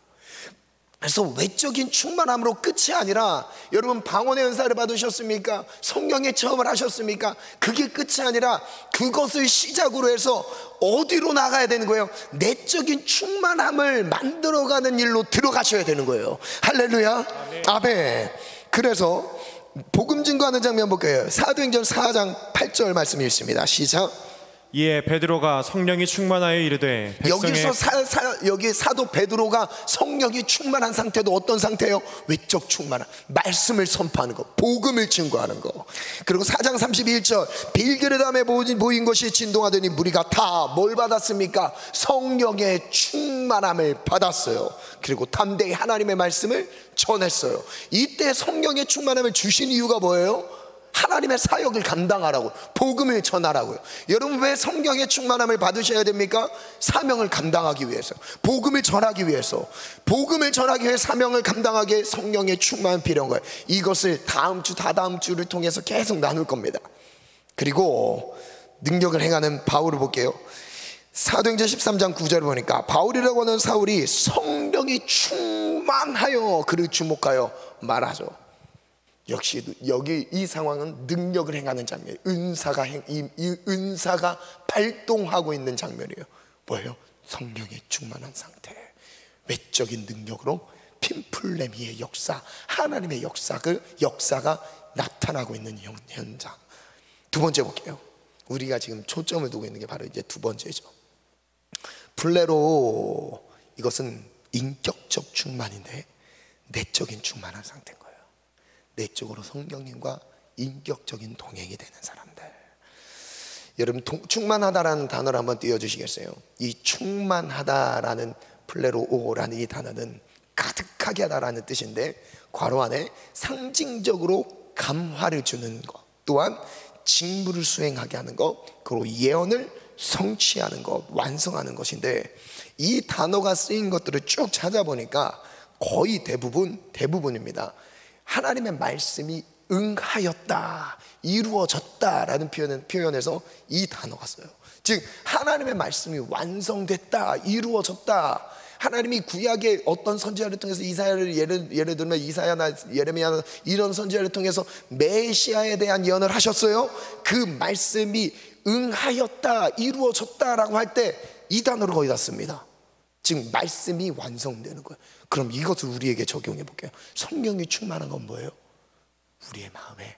그래서 외적인 충만함으로 끝이 아니라, 여러분 방언의 은사를 받으셨습니까? 성령의 체험을 하셨습니까? 그게 끝이 아니라 그것을 시작으로 해서 어디로 나가야 되는 거예요? 내적인 충만함을 만들어가는 일로 들어가셔야 되는 거예요. 할렐루야. 아멘. 그래서 복음 증거하는 장면 볼게요. 사도행전 4장 8절 말씀 읽습니다. 시작. 이에 베드로가 성령이 충만하여 이르되 여기서 여기 사도 베드로가 성령이 충만한 상태도 어떤 상태예요? 외적 충만함, 말씀을 선포하는 거, 복음을 증거하는 거. 그리고 4장 31절 빌그레담에 모인 것이 진동하더니 무리가 다 뭘 받았습니까? 성령의 충만함을 받았어요. 그리고 담대히 하나님의 말씀을 전했어요. 이때 성령의 충만함을 주신 이유가 뭐예요? 하나님의 사역을 감당하라고, 복음을 전하라고요. 여러분 왜 성령의 충만함을 받으셔야 됩니까? 사명을 감당하기 위해서, 복음을 전하기 위해서. 복음을 전하기 위해 사명을 감당하기에 성령의 충만함이 필요한 거예요. 이것을 다음 주, 다다음 주를 통해서 계속 나눌 겁니다. 그리고 능력을 행하는 바울을 볼게요. 사도행전 13장 9절을 보니까 바울이라고 하는 사울이 성령이 충만하여 그를 주목하여 말하죠. 역시 여기 이 상황은 능력을 행하는 장면이에요. 은사가 발동하고 있는 장면이에요. 뭐예요? 성령의 충만한 상태, 외적인 능력으로 핀플레미의 역사, 하나님의 역사가 나타나고 있는 현장. 두 번째 볼게요. 우리가 지금 초점을 두고 있는 게 바로 이제 두 번째죠. 플레로, 이것은 인격적 충만인데 내적인 충만한 상태인 거예요. 내적으로 성령님과 인격적인 동행이 되는 사람들. 여러분 충만하다라는 단어를 한번 띄워주시겠어요? 이 충만하다라는 플레로오라는 이 단어는 가득하게 하다라는 뜻인데, 괄호 안에 상징적으로 감화를 주는 것, 또한 직무를 수행하게 하는 것, 그리고 예언을 성취하는 것, 완성하는 것인데, 이 단어가 쓰인 것들을 쭉 찾아보니까 거의 대부분입니다. 하나님의 말씀이 응하였다, 이루어졌다라는 표현에서 이 단어가 써요. 즉 하나님의 말씀이 완성됐다, 이루어졌다. 하나님이 구약의 어떤 선지자를 통해서 이사야를 예를 들면 이사야나 예레미야 이런 선지자를 통해서 메시아에 대한 예언을 하셨어요. 그 말씀이 응하였다, 이루어졌다라고 할 때 이 단어를 거의 다 씁니다. 즉 말씀이 완성되는 거예요. 그럼 이것을 우리에게 적용해 볼게요. 성령이 충만한 건 뭐예요? 우리의 마음에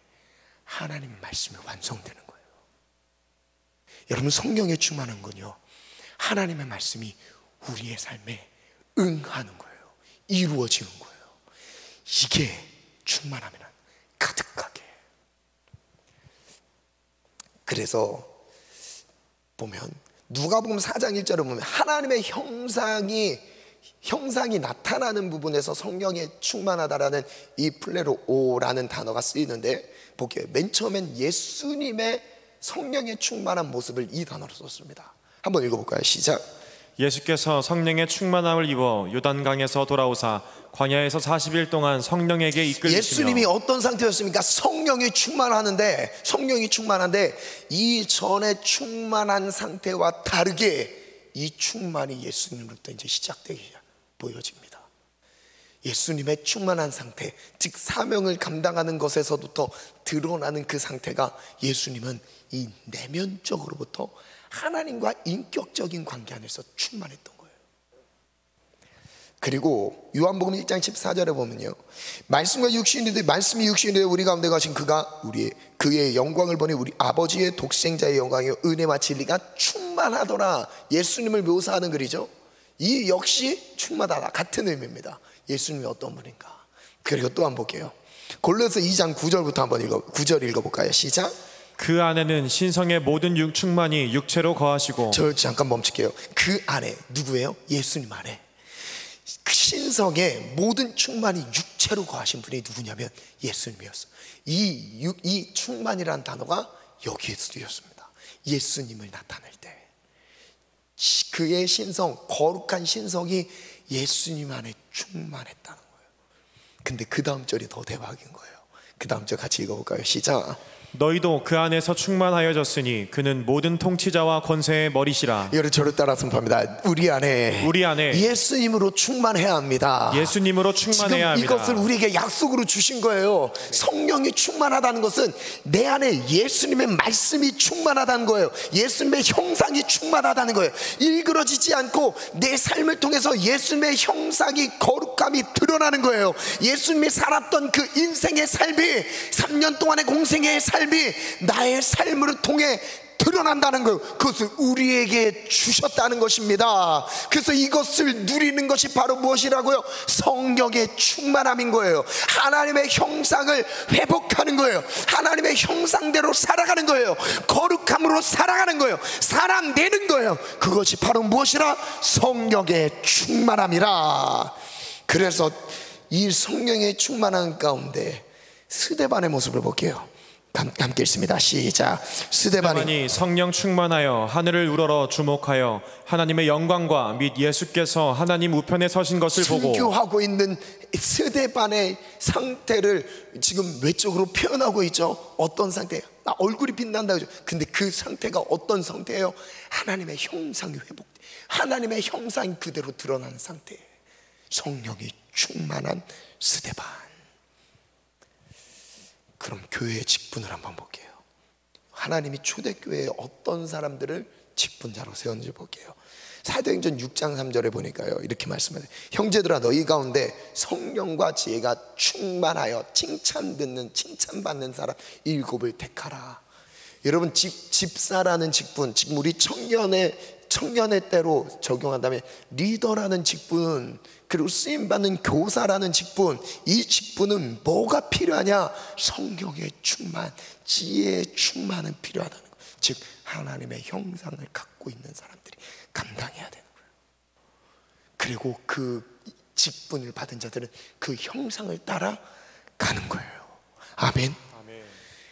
하나님의 말씀이 완성되는 거예요. 여러분 성령에 충만한 건요, 하나님의 말씀이 우리의 삶에 응하는 거예요. 이루어지는 거예요. 이게 충만함이란 가득하게. 그래서 보면 누가복음 4장 1절을 보면 하나님의 형상이 나타나는 부분에서 성령에 충만하다라는 이 플레로오라는 단어가 쓰이는데, 볼게요. 맨 처음엔 예수님의 성령에 충만한 모습을 이 단어로 썼습니다. 한번 읽어볼까요? 시작. 예수께서 성령의 충만함을 입어 요단강에서 돌아오사 광야에서 40일 동안 성령에게 이끌리시며. 예수님이 어떤 상태였습니까? 성령이 충만한데 이 전에 충만한 상태와 다르게 이 충만이 예수님으로부터 이제 시작되기 보여집니다. 예수님의 충만한 상태, 즉 사명을 감당하는 것에서부터 드러나는 그 상태가, 예수님은 이 내면적으로부터 하나님과 인격적인 관계 안에서 충만했던 거예요. 그리고 요한복음 1장 14절에 보면요, 말씀이 육신이 되어 우리 가운데 가신 그가 그의 영광을 보니 우리 아버지의 독생자의 영광이요 은혜와 진리가 충만하더라. 예수님을 묘사하는 글이죠. 이 역시 충만하다, 같은 의미입니다. 예수님이 어떤 분인가. 그리고 또 한번 볼게요. 골로새 2장 9절부터 한번 9절 읽어볼까요? 시작. 그 안에는 신성의 모든 충만이 육체로 거하시고. 저 잠깐 멈출게요. 그 안에 누구예요? 예수님 안에 그 신성의 모든 충만이 육체로 거하신 분이 누구냐면 예수님이었어요. 이 충만이라는 단어가 여기에 쓰였습니다. 예수님을 나타낼 때 그의 신성, 거룩한 신성이 예수님 안에 충만했다는 거예요. 근데 그 다음 절이 더 대박인 거예요. 그 다음 절 같이 읽어볼까요? 시작. 너희도 그 안에서 충만하여졌으니 그는 모든 통치자와 권세의 머리시라. 여러분 저를 따라 선포합니다. 우리 안에 예수님으로 충만해야 합니다. 예수님으로 충만해야 합니다. 지금 이것을 우리에게 약속으로 주신 거예요. 성령이 충만하다는 것은 내 안에 예수님의 말씀이 충만하다는 거예요. 예수님의 형상이 충만하다는 거예요. 일그러지지 않고 내 삶을 통해서 예수님의 형상이 거룩함이 드러나는 거예요. 예수님이 살았던 그 인생의 삶이 3년 동안의 공생의 삶이 나의 삶을 통해 드러난다는 거예요. 그것을 우리에게 주셨다는 것입니다. 그래서 이것을 누리는 것이 바로 무엇이라고요? 성령의 충만함인 거예요. 하나님의 형상을 회복하는 거예요. 하나님의 형상대로 살아가는 거예요. 거룩함으로 살아가는 거예요. 살아내는 거예요. 그것이 바로 무엇이라? 성령의 충만함이라. 그래서 이 성령의 충만함 가운데 스데반의 모습을 볼게요. 함께 읽습니다. 시작. 스데반이 성령 충만하여 하늘을 우러러 주목하여 하나님의 영광과 및 예수께서 하나님 우편에 서신 것을 보고, 순교하고 있는 스데반의 상태를 지금 외적으로 표현하고 있죠. 어떤 상태예요? 나 얼굴이 빛난다 그죠? 근데 그 상태가 어떤 상태예요? 하나님의 형상이 회복, 하나님의 형상이 그대로 드러나는 상태예요. 성령이 충만한 스데반. 그럼 교회의 직분을 한번 볼게요. 하나님이 초대교회에 어떤 사람들을 직분자로 세웠는지 볼게요. 사도행전 6장 3절에 보니까요, 이렇게 말씀하세요. 형제들아, 너희 가운데 성령과 지혜가 충만하여 칭찬 듣는, 칭찬받는 사람 7을 택하라. 여러분, 집사라는 직분, 지금 우리 청년의 때로 적용한다면 리더라는 직분, 그리고 쓰임받는 교사라는 직분, 이 직분은 뭐가 필요하냐? 성령의 충만, 지혜의 충만은 필요하다는 거예요. 즉 하나님의 형상을 갖고 있는 사람들이 감당해야 되는 거예요. 그리고 그 직분을 받은 자들은 그 형상을 따라 가는 거예요. 아멘.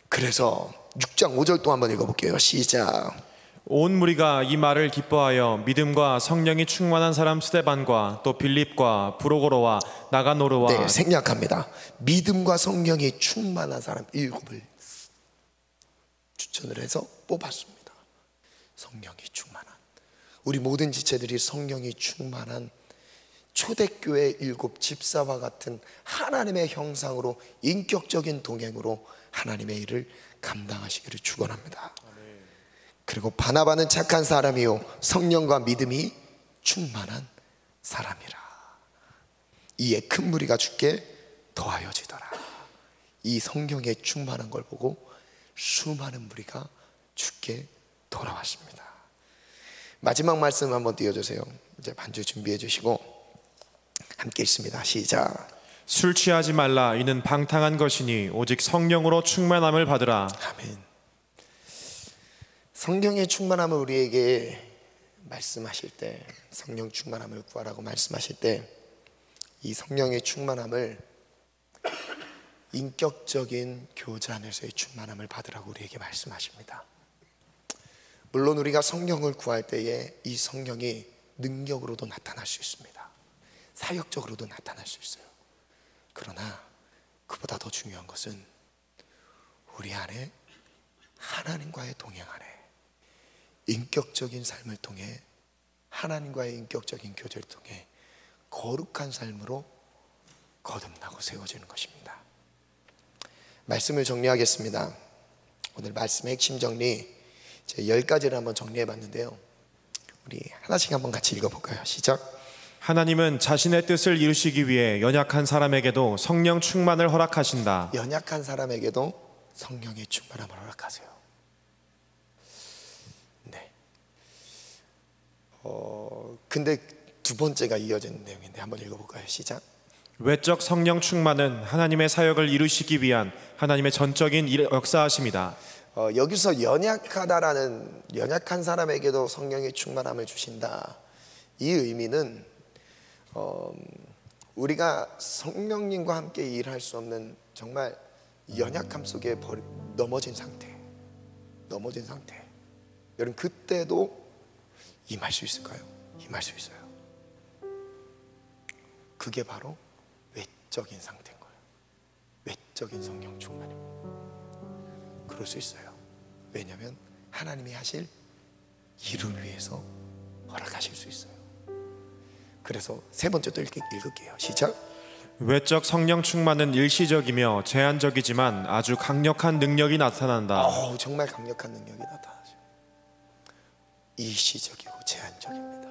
그래서 6장 5절 또 한번 읽어볼게요. 시작. 온 무리가 이 말을 기뻐하여 믿음과 성령이 충만한 사람 스데반과 또 빌립과 브로고로와 나가노르와, 생략합니다. 믿음과 성령이 충만한 사람 7을 추천을 해서 뽑았습니다. 성령이 충만한, 우리 모든 지체들이 성령이 충만한 초대교회 7 집사와 같은 하나님의 형상으로 인격적인 동행으로 하나님의 일을 감당하시기를 축원합니다. 그리고 바나바는 착한 사람이요 성령과 믿음이 충만한 사람이라. 이에 큰 무리가 주께 더하여지더라. 이 성령의 충만한 걸 보고 수많은 무리가 주께 돌아왔습니다. 마지막 말씀 한번 띄워주세요. 이제 반주 준비해 주시고 함께 읽습니다. 시작. 술 취하지 말라. 이는 방탕한 것이니 오직 성령으로 충만함을 받으라. 아멘. 성령의 충만함을 우리에게 말씀하실 때, 성령 충만함을 구하라고 말씀하실 때, 이 성령의 충만함을 인격적인 교제 안에서의 충만함을 받으라고 우리에게 말씀하십니다. 물론 우리가 성령을 구할 때에 이 성령이 능력으로도 나타날 수 있습니다. 사역적으로도 나타날 수 있어요. 그러나 그보다 더 중요한 것은 우리 안에 하나님과의 동행 안에 인격적인 삶을 통해, 하나님과의 인격적인 교제를 통해 거룩한 삶으로 거듭나고 세워지는 것입니다. 말씀을 정리하겠습니다. 오늘 말씀의 핵심 정리, 제 10가지를 한번 정리해 봤는데요, 우리 하나씩 한번 같이 읽어볼까요? 시작. 하나님은 자신의 뜻을 이루시기 위해 연약한 사람에게도 성령 충만을 허락하신다. 연약한 사람에게도 성령의 충만함을 허락하세요. 근데 두 번째가 이어지는 내용인데 한번 읽어볼까요? 시작. 외적 성령 충만은 하나님의 사역을 이루시기 위한 하나님의 전적인 역사하심이다. 여기서 연약한 사람에게도 성령의 충만함을 주신다, 이 의미는 우리가 성령님과 함께 일할 수 없는 정말 연약함 속에 넘어진 상태. 여러분, 그때도 임할 수 있을까요? 임할 수 있어요. 그게 바로 외적인 상태인 거예요. 외적인 성령 충만입니다. 그럴 수 있어요. 왜냐하면 하나님이 하실 일을 위해서 허락하실 수 있어요. 그래서 세 번째 또 읽을게요. 시작. 외적 성령 충만은 일시적이며 제한적이지만 아주 강력한 능력이 나타난다. 정말 강력한 능력이 나타나죠. 일시적이고 제한적입니다.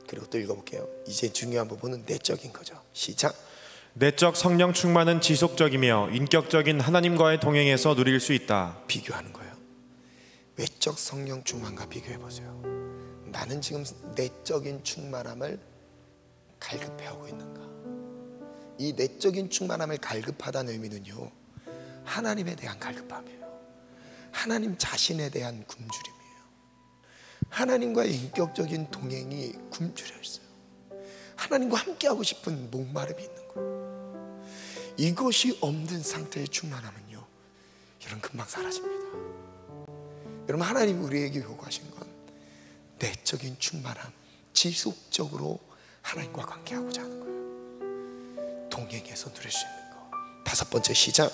그리고 또 읽어볼게요. 이제 중요한 부분은 내적인 거죠. 시작. 내적 성령 충만은 지속적이며 인격적인 하나님과의 동행에서 누릴 수 있다. 비교하는 거예요. 외적 성령 충만과 비교해보세요. 나는 지금 내적인 충만함을 갈급해하고 있는가? 이 내적인 충만함을 갈급하다는 의미는요, 하나님에 대한 갈급함이에요. 하나님 자신에 대한 굶주림이에요. 하나님과의 인격적인 동행이 굶주려 있어요. 하나님과 함께하고 싶은 목마름이 있는 거예요. 이것이 없는 상태의 충만함은요, 여러분 금방 사라집니다. 여러분, 하나님 우리에게 요구하신 건 내적인 충만함, 지속적으로 하나님과 관계하고자 하는 거예요. 동행해서 누릴 수 있는 거. 다섯 번째, 시작.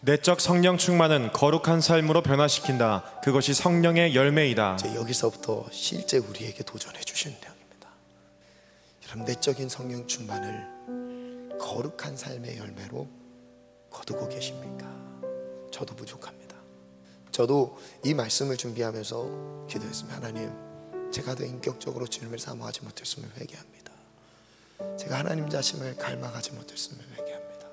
내적 성령 충만은 거룩한 삶으로 변화시킨다. 그것이 성령의 열매이다. 여기서부터 실제 우리에게 도전해 주시는 내용입니다. 여러분, 내적인 성령 충만을 거룩한 삶의 열매로 거두고 계십니까? 저도 부족합니다. 저도 이 말씀을 준비하면서 기도했습니다. 하나님, 제가 더 인격적으로 주님을 사모하지 못했음을 회개합니다. 제가 하나님 자신을 갈망하지 못했음을 회개합니다.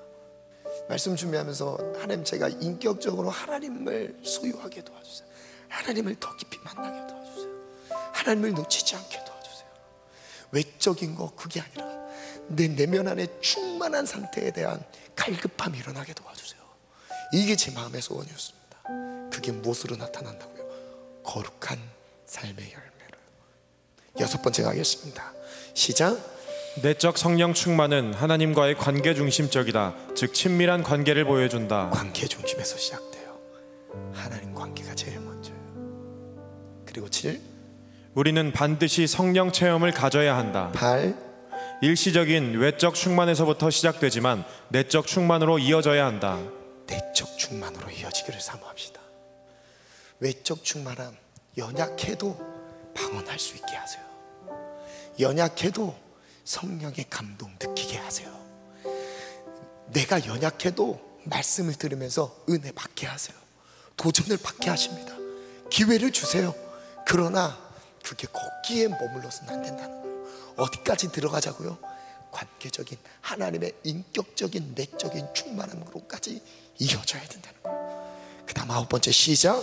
말씀 준비하면서 하나님, 제가 인격적으로 하나님을 소유하게 도와주세요. 하나님을 더 깊이 만나게 도와주세요. 하나님을 놓치지 않게 도와주세요. 외적인 거 그게 아니라 내 내면 안에 충만한 상태에 대한 갈급함이 일어나게 도와주세요. 이게 제 마음의 소원이었습니다. 그게 무엇으로 나타난다고요? 거룩한 삶의 열매로. 여섯 번째 가겠습니다. 시작. 내적 성령 충만은 하나님과의 관계 중심적이다. 즉 친밀한 관계를 보여준다. 관계 중심에서 시작돼요. 하나님 관계가 제일 먼저예요. 그리고 7. 우리는 반드시 성령 체험을 가져야 한다. 8. 일시적인 외적 충만에서부터 시작되지만 내적 충만으로 이어져야 한다. 내적 충만으로 이어지기를 사모합시다. 외적 충만함, 연약해도 방언할 수 있게 하세요. 연약해도 성령의 감동 느끼게 하세요. 내가 연약해도 말씀을 들으면서 은혜 받게 하세요. 도전을 받게 하십니다. 기회를 주세요. 그러나 그게 거기에 머물러서는 안 된다는 거예요. 어디까지 들어가자고요? 관계적인 하나님의 인격적인 내적인 충만함으로까지 이어져야 된다는 거예요. 그 다음 9번째, 시작.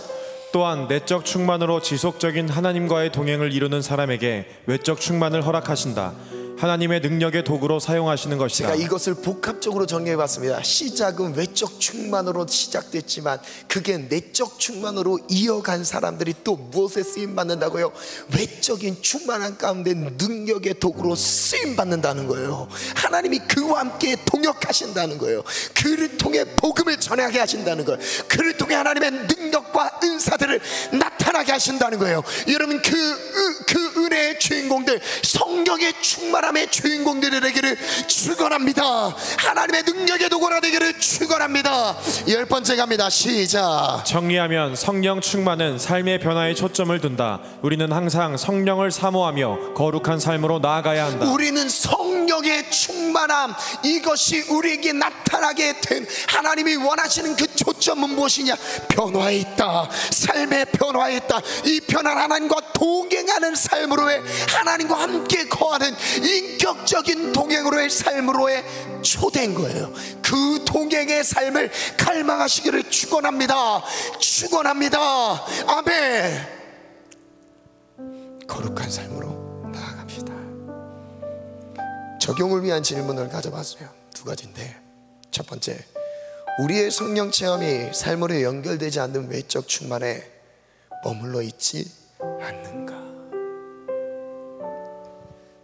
또한 내적 충만으로 지속적인 하나님과의 동행을 이루는 사람에게 외적 충만을 허락하신다. 하나님의 능력의 도구로 사용하시는 것이다. 제가 이것을 복합적으로 정리해봤습니다. 시작은 외적 충만으로 시작됐지만 그게 내적 충만으로 이어간 사람들이 또 무엇에 쓰임받는다고요? 외적인 충만한 가운데 능력의 도구로 쓰임받는다는 거예요. 하나님이 그와 함께 동역하신다는 거예요. 그를 통해 복음을 전하게 하신다는 거예요. 그를 통해 하나님의 능력과 은사들을 나타나게 하신다는 거예요. 여러분, 그 은혜의 주인공들, 성령의 충만함의 주인공들이 되기를 축원합니다. 하나님의 능력의 도구가 되기를 축원합니다. 10번째 갑니다. 시작. 정리하면 성령 충만은 삶의 변화에 초점을 둔다. 우리는 항상 성령을 사모하며 거룩한 삶으로 나아가야 한다. 우리는 성령의 충만함, 이것이 우리에게 나타나게 된 하나님이 원하시는 그 초점은 무엇이냐? 변화에 있다. 삶의 변화에 있다. 이 변화는 하나님과 동행하는 삶으로의, 하나님과 함께 거하는 인격적인 동행으로의 삶으로의 초대인 거예요. 그 동행의 삶을 갈망하시기를 축원합니다. 축원합니다. 아멘. 거룩한 삶으로 나아갑시다. 적용을 위한 질문을 가져봤어요. 두 가지인데, 첫 번째, 우리의 성령 체험이 삶으로 연결되지 않는 외적 충만에 머물러 있지 않는가?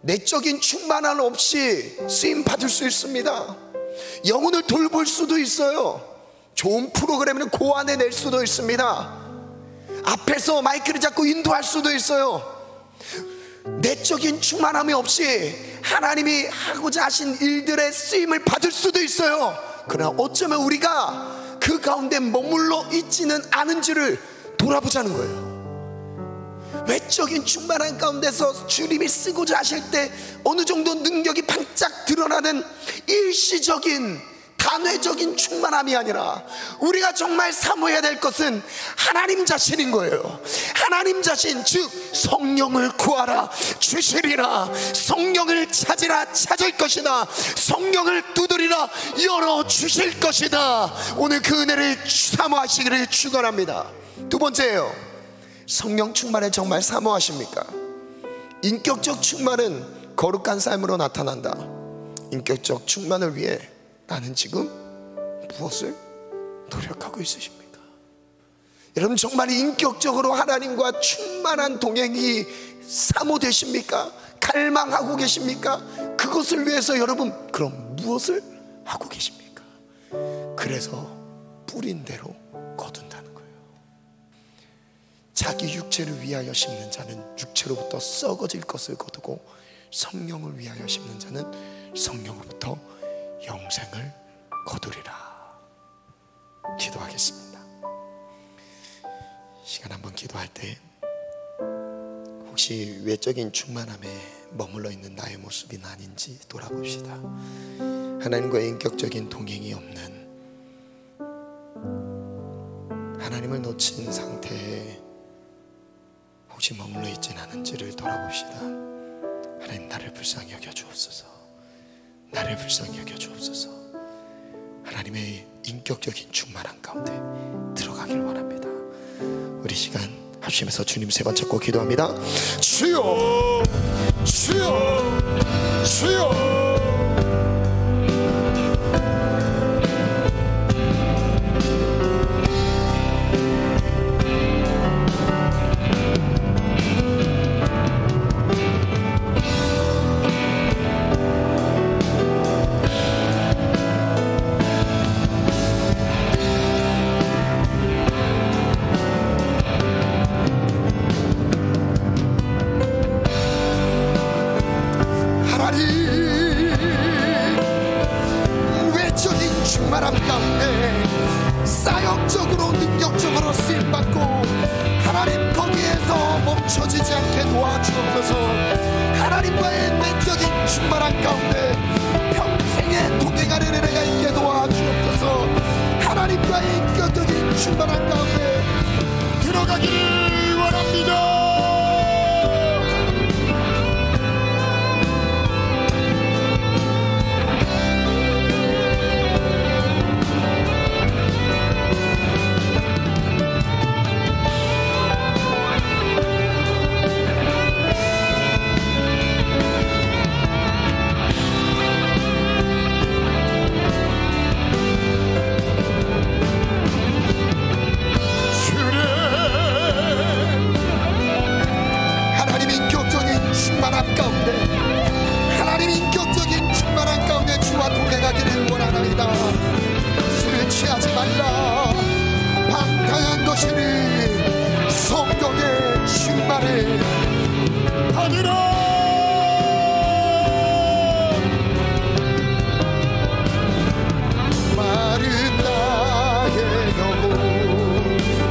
내적인 충만함 없이 쓰임 받을 수 있습니다. 영혼을 돌볼 수도 있어요. 좋은 프로그램을 고안해 낼 수도 있습니다. 앞에서 마이크를 잡고 인도할 수도 있어요. 내적인 충만함이 없이 하나님이 하고자 하신 일들의 쓰임을 받을 수도 있어요. 그러나 어쩌면 우리가 그 가운데 가운데 머물러 있지는 않은지를 돌아보자는 거예요. 외적인 충만함 가운데서 주님이 쓰고자 하실 때 어느 정도 능력이 반짝 드러나는 일시적인 단회적인 충만함이 아니라 우리가 정말 사모해야 될 것은 하나님 자신인 거예요. 하나님 자신, 즉 성령을 구하라 주시리라, 성령을 찾으라 찾을 것이다, 성령을 두드리라 열어 주실 것이다. 오늘 그 은혜를 사모하시기를 축원합니다. 두 번째예요. 성령 충만을 정말 사모하십니까? 인격적 충만은 거룩한 삶으로 나타난다. 인격적 충만을 위해 나는 지금 무엇을 노력하고 있으십니까? 여러분 정말 인격적으로 하나님과 충만한 동행이 사모되십니까? 갈망하고 계십니까? 그것을 위해서 여러분 그럼 무엇을 하고 계십니까? 그래서 뿌린 대로 거둔다는 거예요. 자기 육체를 위하여 심는 자는 육체로부터 썩어질 것을 거두고 성령을 위하여 심는 자는 성령으로부터 영생을 거두리라. 기도하겠습니다. 시간 한번 기도할 때 혹시 외적인 충만함에 머물러 있는 나의 모습이 아닌지 돌아봅시다. 하나님과의 인격적인 동행이 없는, 하나님을 놓친 상태에 혹시 머물러 있진 않은지를 돌아봅시다. 하나님, 나를 불쌍히 여겨 주옵소서. 나를 불쌍히 여겨 주옵소서. 하나님의 인격적인 충만함 가운데 들어가길 원합니다. 우리 시간 합심해서 주님 세 번 찾고 기도합니다. 주여, 주여, 주여. 외적인 충만함 가운데 사역적으로 능력적으로 쓰임받고 하나님 거기에서 멈춰지지 않게 도와주옵소서. 하나님과의 내적인 충만함 가운데 평생에 동행하는 은혜가 있게 도와주옵소서. 하나님과의 인격적인 충만함 가운데 들어가기를 원합니다. 하나님 인격적인 충만함 가운데 주와 동행하기를 원하나이다. 술을 취하지 말라. 방탕한 것이니 성령의 충만을 받으라. 마른 나의 영혼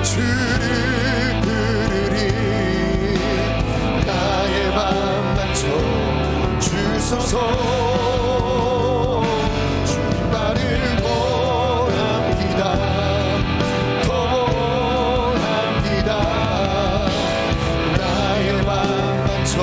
주를 부르리. 나의 맘 맞춰 주소서. 주님만을 원합니다. 더 원합니다. 나의 맘 맞춰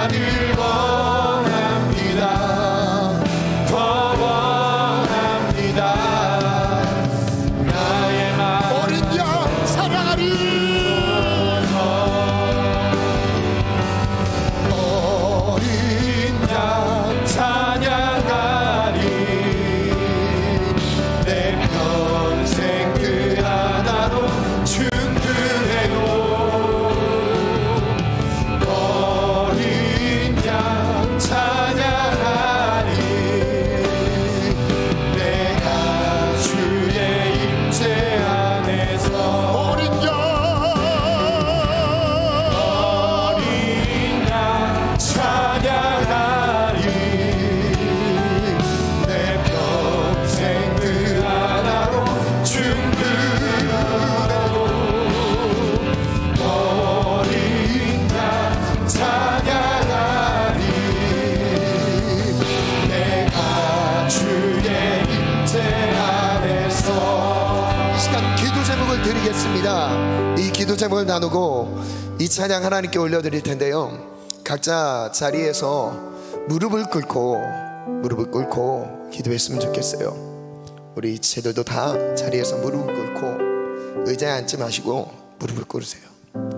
나를 원합니다. 더 원합니다. 나의 마음 어린 양 사랑하리. 어린 양 찬양하리. 내 평생 그 하나로 충분해요. 어린 양 찬양하리. 내가 주의 임재 안에서 어린 양 찬양하리. 내 평생 그 하나로 충분해요. 어린 양 찬양하리. 내가 주의 임재 안에서. 이 시간 기도 제목을 드리겠습니다. 이 기도 제목을 나누고 이 찬양 하나님께 올려드릴 텐데요, 각자 자리에서 무릎을 꿇고 기도했으면 좋겠어요. 우리 지체들도 다 자리에서 무릎을 꿇고 의자에 앉지 마시고 무릎을 꿇으세요.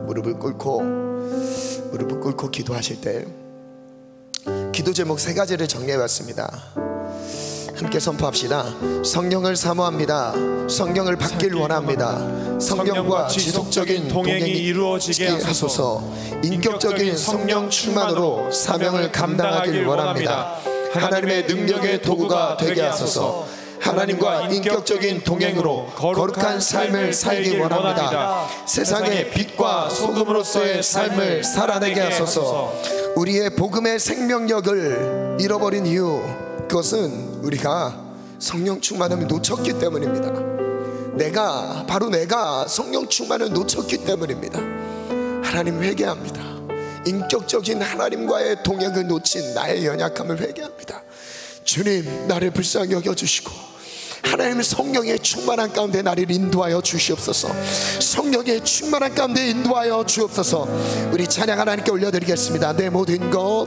무릎을 꿇고 기도하실 때 기도 제목 3가지를 정리해봤습니다. 함께 선포합시다. 성령을 사모합니다. 성령을 받길 원합니다. 성령과 지속적인 동행이 이루어지게 하소서. 인격적인 성령 충만으로 사명을 감당하길 원합니다. 하나님의 능력의 도구가 되게 하소서. 하나님과 인격적인 동행으로 거룩한 삶을 살기 원합니다. 세상의 빛과 소금으로서의 삶을 살아내게 하소서. 우리의 복음의 생명력을 잃어버린 이유, 그것은 우리가 성령 충만함을 놓쳤기 때문입니다. 바로 내가 성령 충만을 놓쳤기 때문입니다. 하나님 회개합니다. 인격적인 하나님과의 동행을 놓친 나의 연약함을 회개합니다. 주님, 나를 불쌍히 여겨주시고 하나님의 성령의 충만한 가운데 나를 인도하여 주시옵소서. 성령의 충만한 가운데 인도하여 주옵소서. 우리 찬양 하나님께 올려드리겠습니다. 내 모든 것,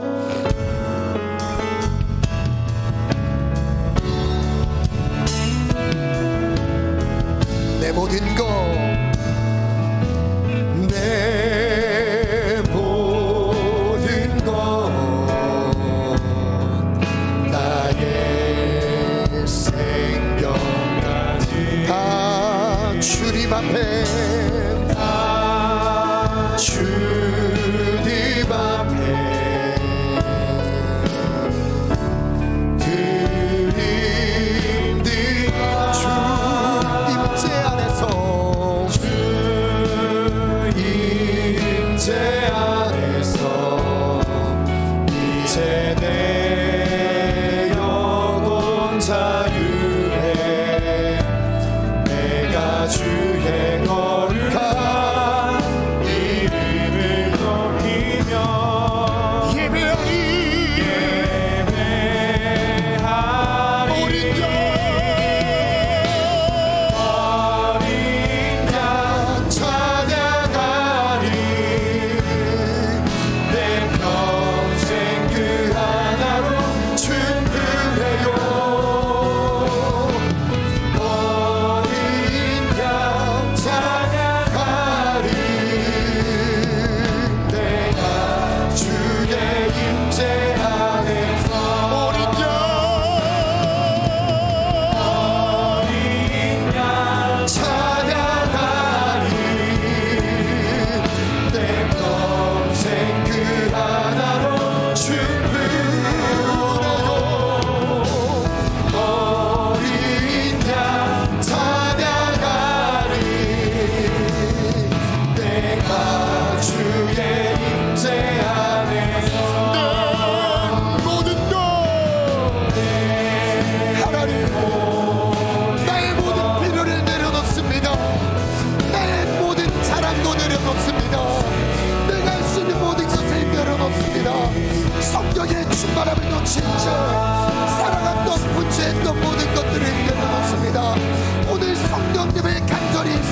내 모든 것, 내 모든 것, 나의 생명까지 다 주님 앞에, 다 주님 앞에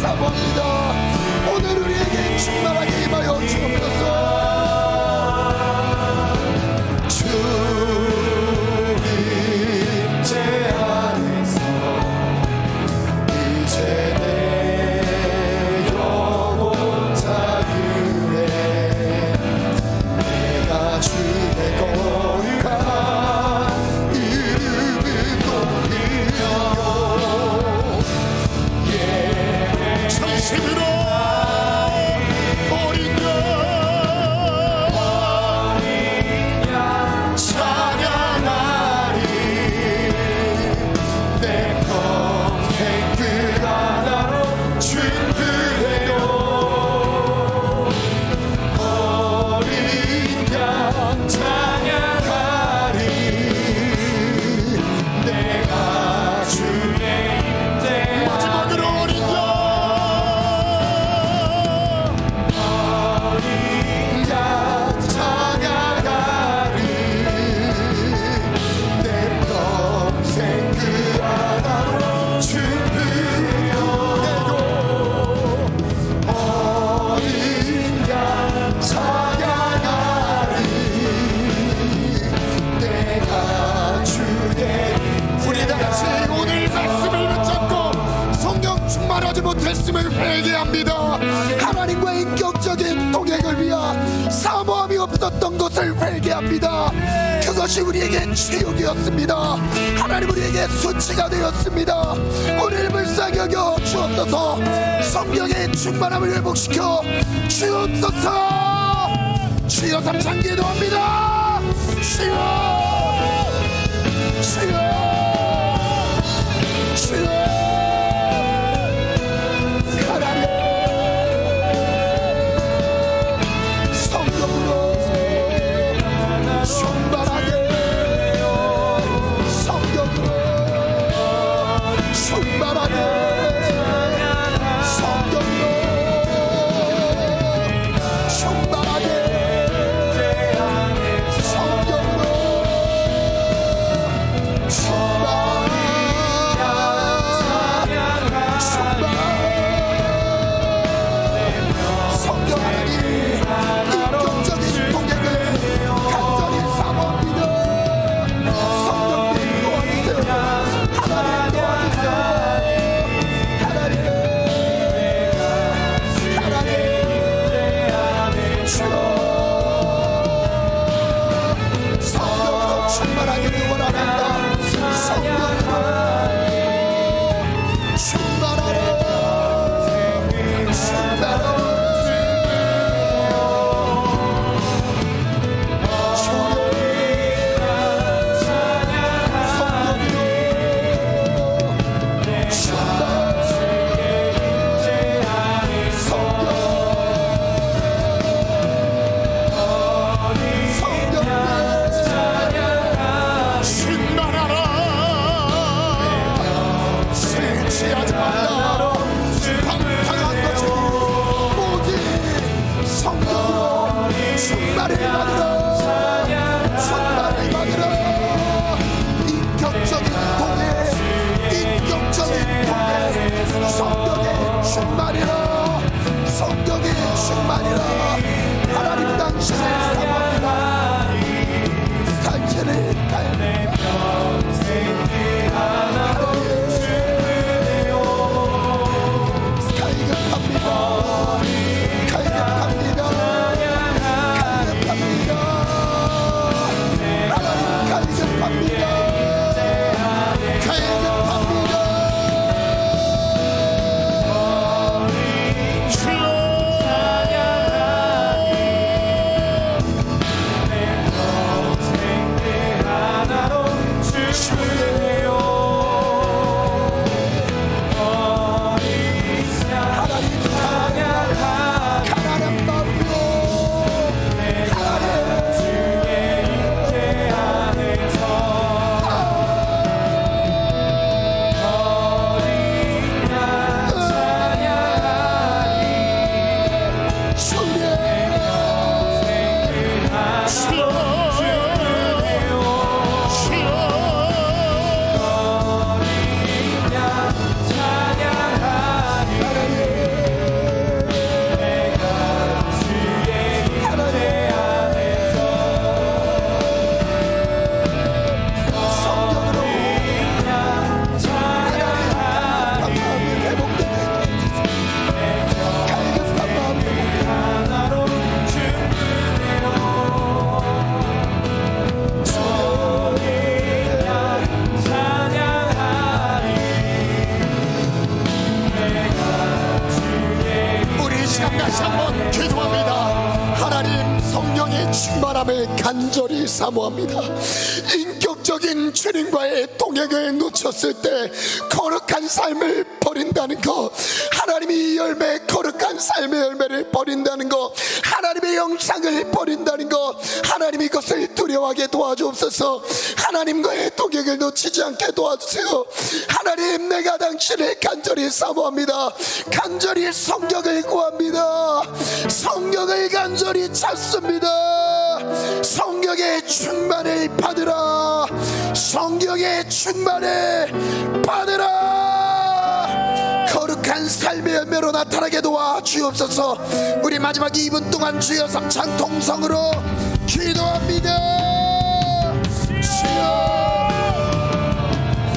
사모합니다. 오늘 우리에게 충만하게 임하여 주옵소서. 주의 거룩한 이름을 높이며 전심으로 어린 양 찬양하리. 내 평생 그 하나로 준비해요. 어린 양 찬양하리. 내가 주의 임재 마지막으로 어린 양 찬양하리. 내 평생 그 하나로 준비해요. 어린 양 찬양하리. 내가 주의 우리 다같이 오늘 말씀을 붙잡고 성령 충만하지 못했음을 회개합니다. 하나님과의 인격적인 동행을 위한 사모함이 없었던 것을 회개합니다. 그것이 우리에게 치욕이었습니다. 하나님 우리에게 수치가 되었습니다. 우리를 불쌍히 여겨 주옵소서. 성령의 충만함을 회복시켜 주옵소서. 주여 삼창 기도합니다. 주여 주여 주여 하나님 성령으로 충만하게 성령으로 충만하게 성령으로 충만하게 성령으로 성령 하나님 인격적인 동행을 간절히 사모합니다. 성령님 도와주세요. 하나님 도와주세요. 하나님 주여 성령으로 충만하기를 원합니다. 성령으로 충만하라. 충만하라. 간절히 사모합니다. 인격적인 주님과의 동행을 놓쳤을 때 거룩한 삶을 버린다는 것, 하나님의 열매, 거룩한 삶의 열매를 버린다는 것, 하나님의 영상을 버린다는 것, 하나님이 그것을 두려워하게 도와주옵소서. 하나님과의 동행을 놓치지 않게 도와주세요. 하나님, 내가 당신을 간절히 사모합니다. 간절히 성령을 구합니다. 성령을 간절히 찾습니다. 성령의 충만을 받으라. 성령의 충만을 받으라. 거룩한 삶의 열매로 나타나게 도와주옵소서. 우리 마지막 2분 동안 주여 삼창 통성으로 기도합니다. 주여,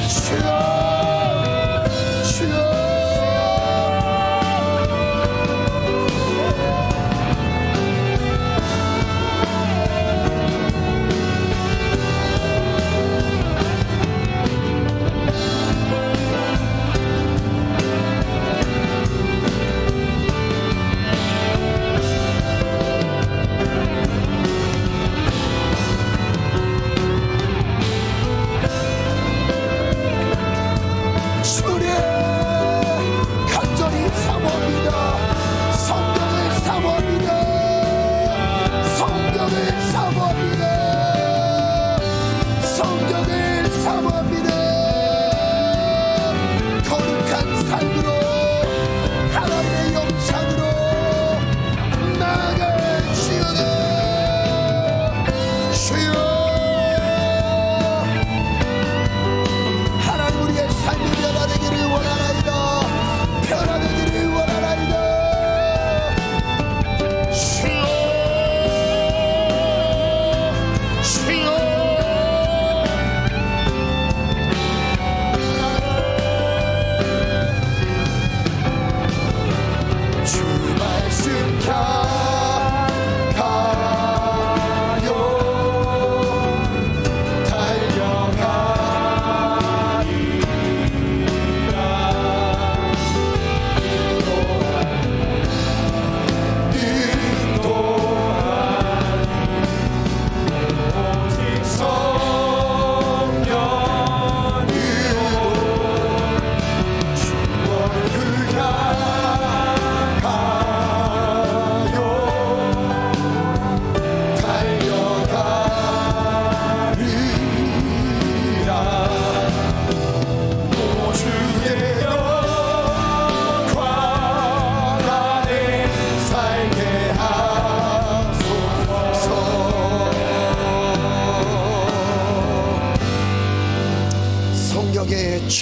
주여, 주여.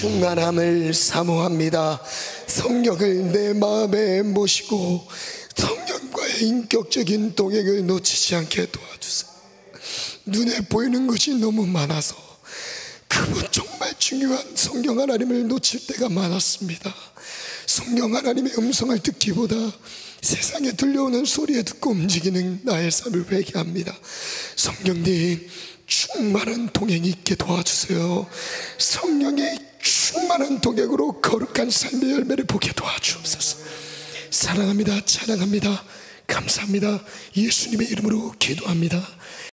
충만함을 사모합니다. 성령을 내 마음에 모시고 성령과의 인격적인 동행을 놓치지 않게 도와주세요. 눈에 보이는 것이 너무 많아서 그분 정말 중요한 성령 하나님을 놓칠 때가 많았습니다. 성령 하나님의 음성을 듣기보다 세상에 들려오는 소리에 듣고 움직이는 나의 삶을 회개합니다. 성령님, 충만한 동행이 있게 도와주세요. 성령의 충만한 동행으로 거룩한 삶의 열매를 보게 도와주옵소서. 사랑합니다. 찬양합니다. 감사합니다. 예수님의 이름으로 기도합니다.